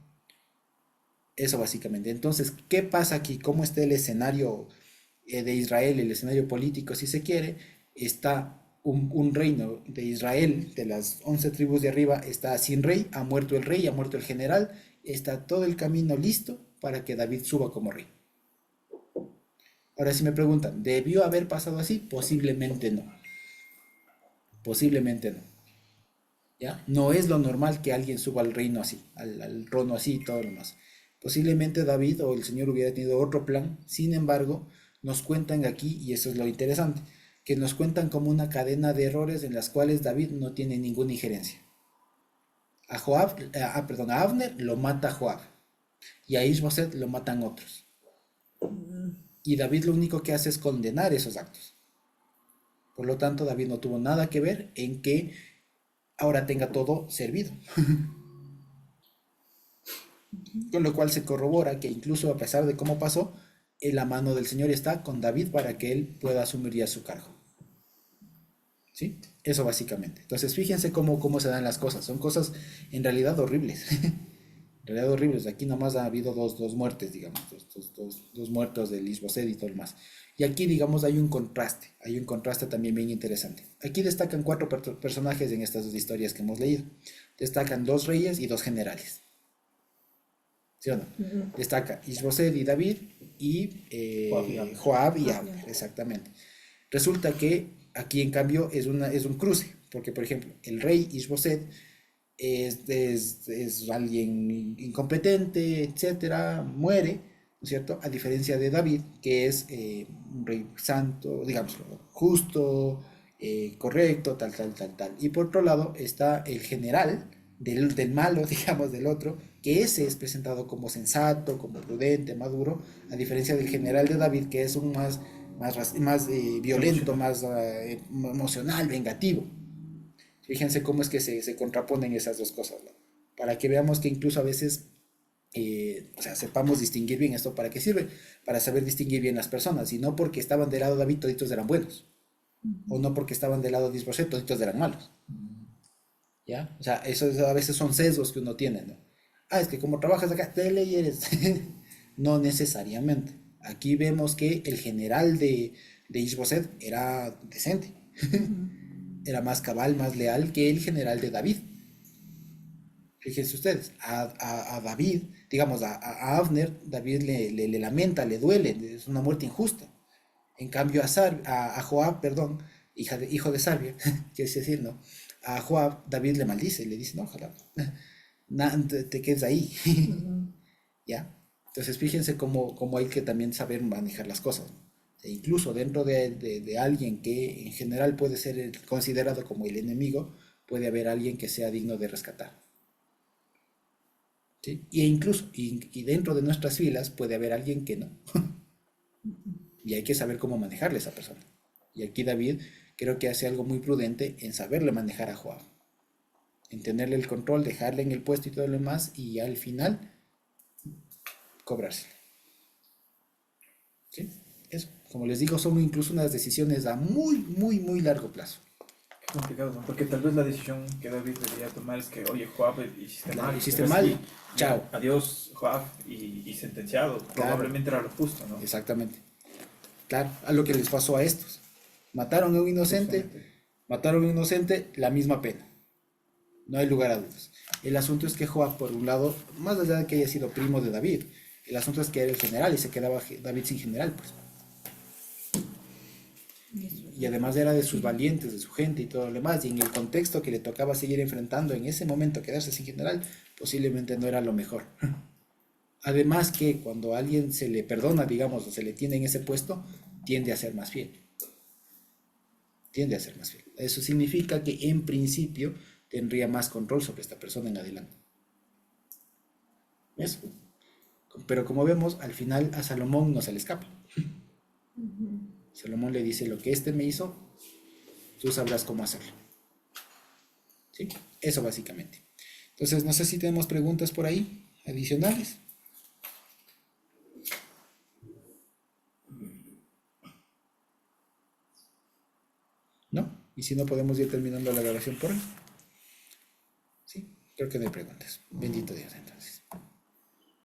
Eso básicamente. Entonces, ¿qué pasa aquí? ¿Cómo está el escenario de Israel, el escenario político, si se quiere? Está un reino de Israel, de las 11 tribus de arriba, está sin rey, ha muerto el rey, ha muerto el general, está todo el camino listo para que David suba como rey. Ahora, si me preguntan, ¿debió haber pasado así? Posiblemente no. Posiblemente no. ¿Ya? No es lo normal que alguien suba al reino así, al trono así y todo lo demás. Posiblemente David o el Señor hubiera tenido otro plan, sin embargo, nos cuentan aquí, y eso es lo interesante, que nos cuentan como una cadena de errores en las cuales David no tiene ninguna injerencia. A Abner lo mata Joab, y a Isboset lo matan otros. Y David lo único que hace es condenar esos actos. Por lo tanto, David no tuvo nada que ver en que ahora tenga todo servido. Con lo cual se corrobora que incluso a pesar de cómo pasó, la mano del Señor está con David para que él pueda asumir ya su cargo. ¿Sí? Eso básicamente. Entonces fíjense cómo se dan las cosas. Son cosas en realidad horribles. En realidad horribles. Aquí nomás ha habido dos muertes, digamos. Dos muertos del Isboset y todo el más. Y aquí, digamos, hay un contraste. Hay un contraste también bien interesante. Aquí destacan 4 personajes en estas 2 historias que hemos leído. Destacan 2 reyes y 2 generales. ¿Sí o no? Destaca Isboset y David y Joab y Abner, exactamente. Resulta que aquí en cambio es un cruce, porque por ejemplo el rey Isboset es alguien incompetente, etcétera, muere, ¿no es cierto? A diferencia de David, que es un rey santo, digamos, justo, correcto, tal. Y por otro lado está el general del malo, digamos, del otro, que ese es presentado como sensato, como prudente, maduro, a diferencia del general de David, que es un más violento, más emocional, vengativo. Fíjense cómo es que se contraponen esas dos cosas, ¿no? Para que veamos que incluso a veces, o sea, sepamos distinguir bien esto. ¿Para qué sirve? Para saber distinguir bien las personas, y no porque estaban del lado de David toditos eran buenos, o no porque estaban del lado de Isboset toditos eran malos. ¿Ya? O sea, eso a veces son sesgos que uno tiene, ¿no? Es que como trabajas acá, de ley eres. No necesariamente. Aquí vemos que el general de de Ishboset era decente. Era más cabal, más leal que el general de David. Fíjense ustedes, a David, digamos, a Abner, David le lamenta, le duele, es una muerte injusta. En cambio, a Joab, perdón, hijo de Sarvia, quiere decir, ¿no? A Joab, David le maldice, le dice, no, ojalá, te quedes ahí. ¿Ya? Entonces, fíjense cómo hay que también saber manejar las cosas. E incluso dentro de alguien que en general puede ser considerado como el enemigo, puede haber alguien que sea digno de rescatar. ¿Sí? Y dentro de nuestras filas puede haber alguien que no. Y hay que saber cómo manejarle a esa persona. Y aquí David creo que hace algo muy prudente en saberle manejar a Joab. En tenerle el control, dejarle en el puesto y todo lo demás, y al final cobrárselo. ¿Sí? Eso. Como les digo, son incluso unas decisiones a muy, muy, muy largo plazo. Qué complicado, ¿no? Porque tal vez la decisión que David debería tomar es que, oye, Joab, hiciste Claro, mal. hiciste pero mal, sí, chao. Adiós, Joab, y sentenciado. Probablemente era lo justo, ¿no? Exactamente. Claro, a lo que les pasó a estos. Mataron a un inocente, la misma pena. No hay lugar a dudas. El asunto es que Joab, por un lado, más allá de que haya sido primo de David, el asunto es que era el general y se quedaba David sin general, pues. Y además era de sus valientes, de su gente y todo lo demás, y en el contexto que le tocaba seguir enfrentando en ese momento, quedarse sin general, posiblemente no era lo mejor. Además que cuando a alguien se le perdona, digamos, o se le tiene en ese puesto, tiende a ser más fiel. Tiende a ser más fiel. Eso significa que en principio tendría más control sobre esta persona en adelante. Eso. Pero como vemos, al final a Salomón no se le escapa. Salomón le dice, lo que este me hizo, tú sabrás cómo hacerlo. ¿Sí? Eso básicamente. Entonces, no sé si tenemos preguntas por ahí, adicionales. ¿No? Y si no, podemos ir terminando la grabación por hoy. Sí, creo que no hay preguntas. Bendito Dios, entonces.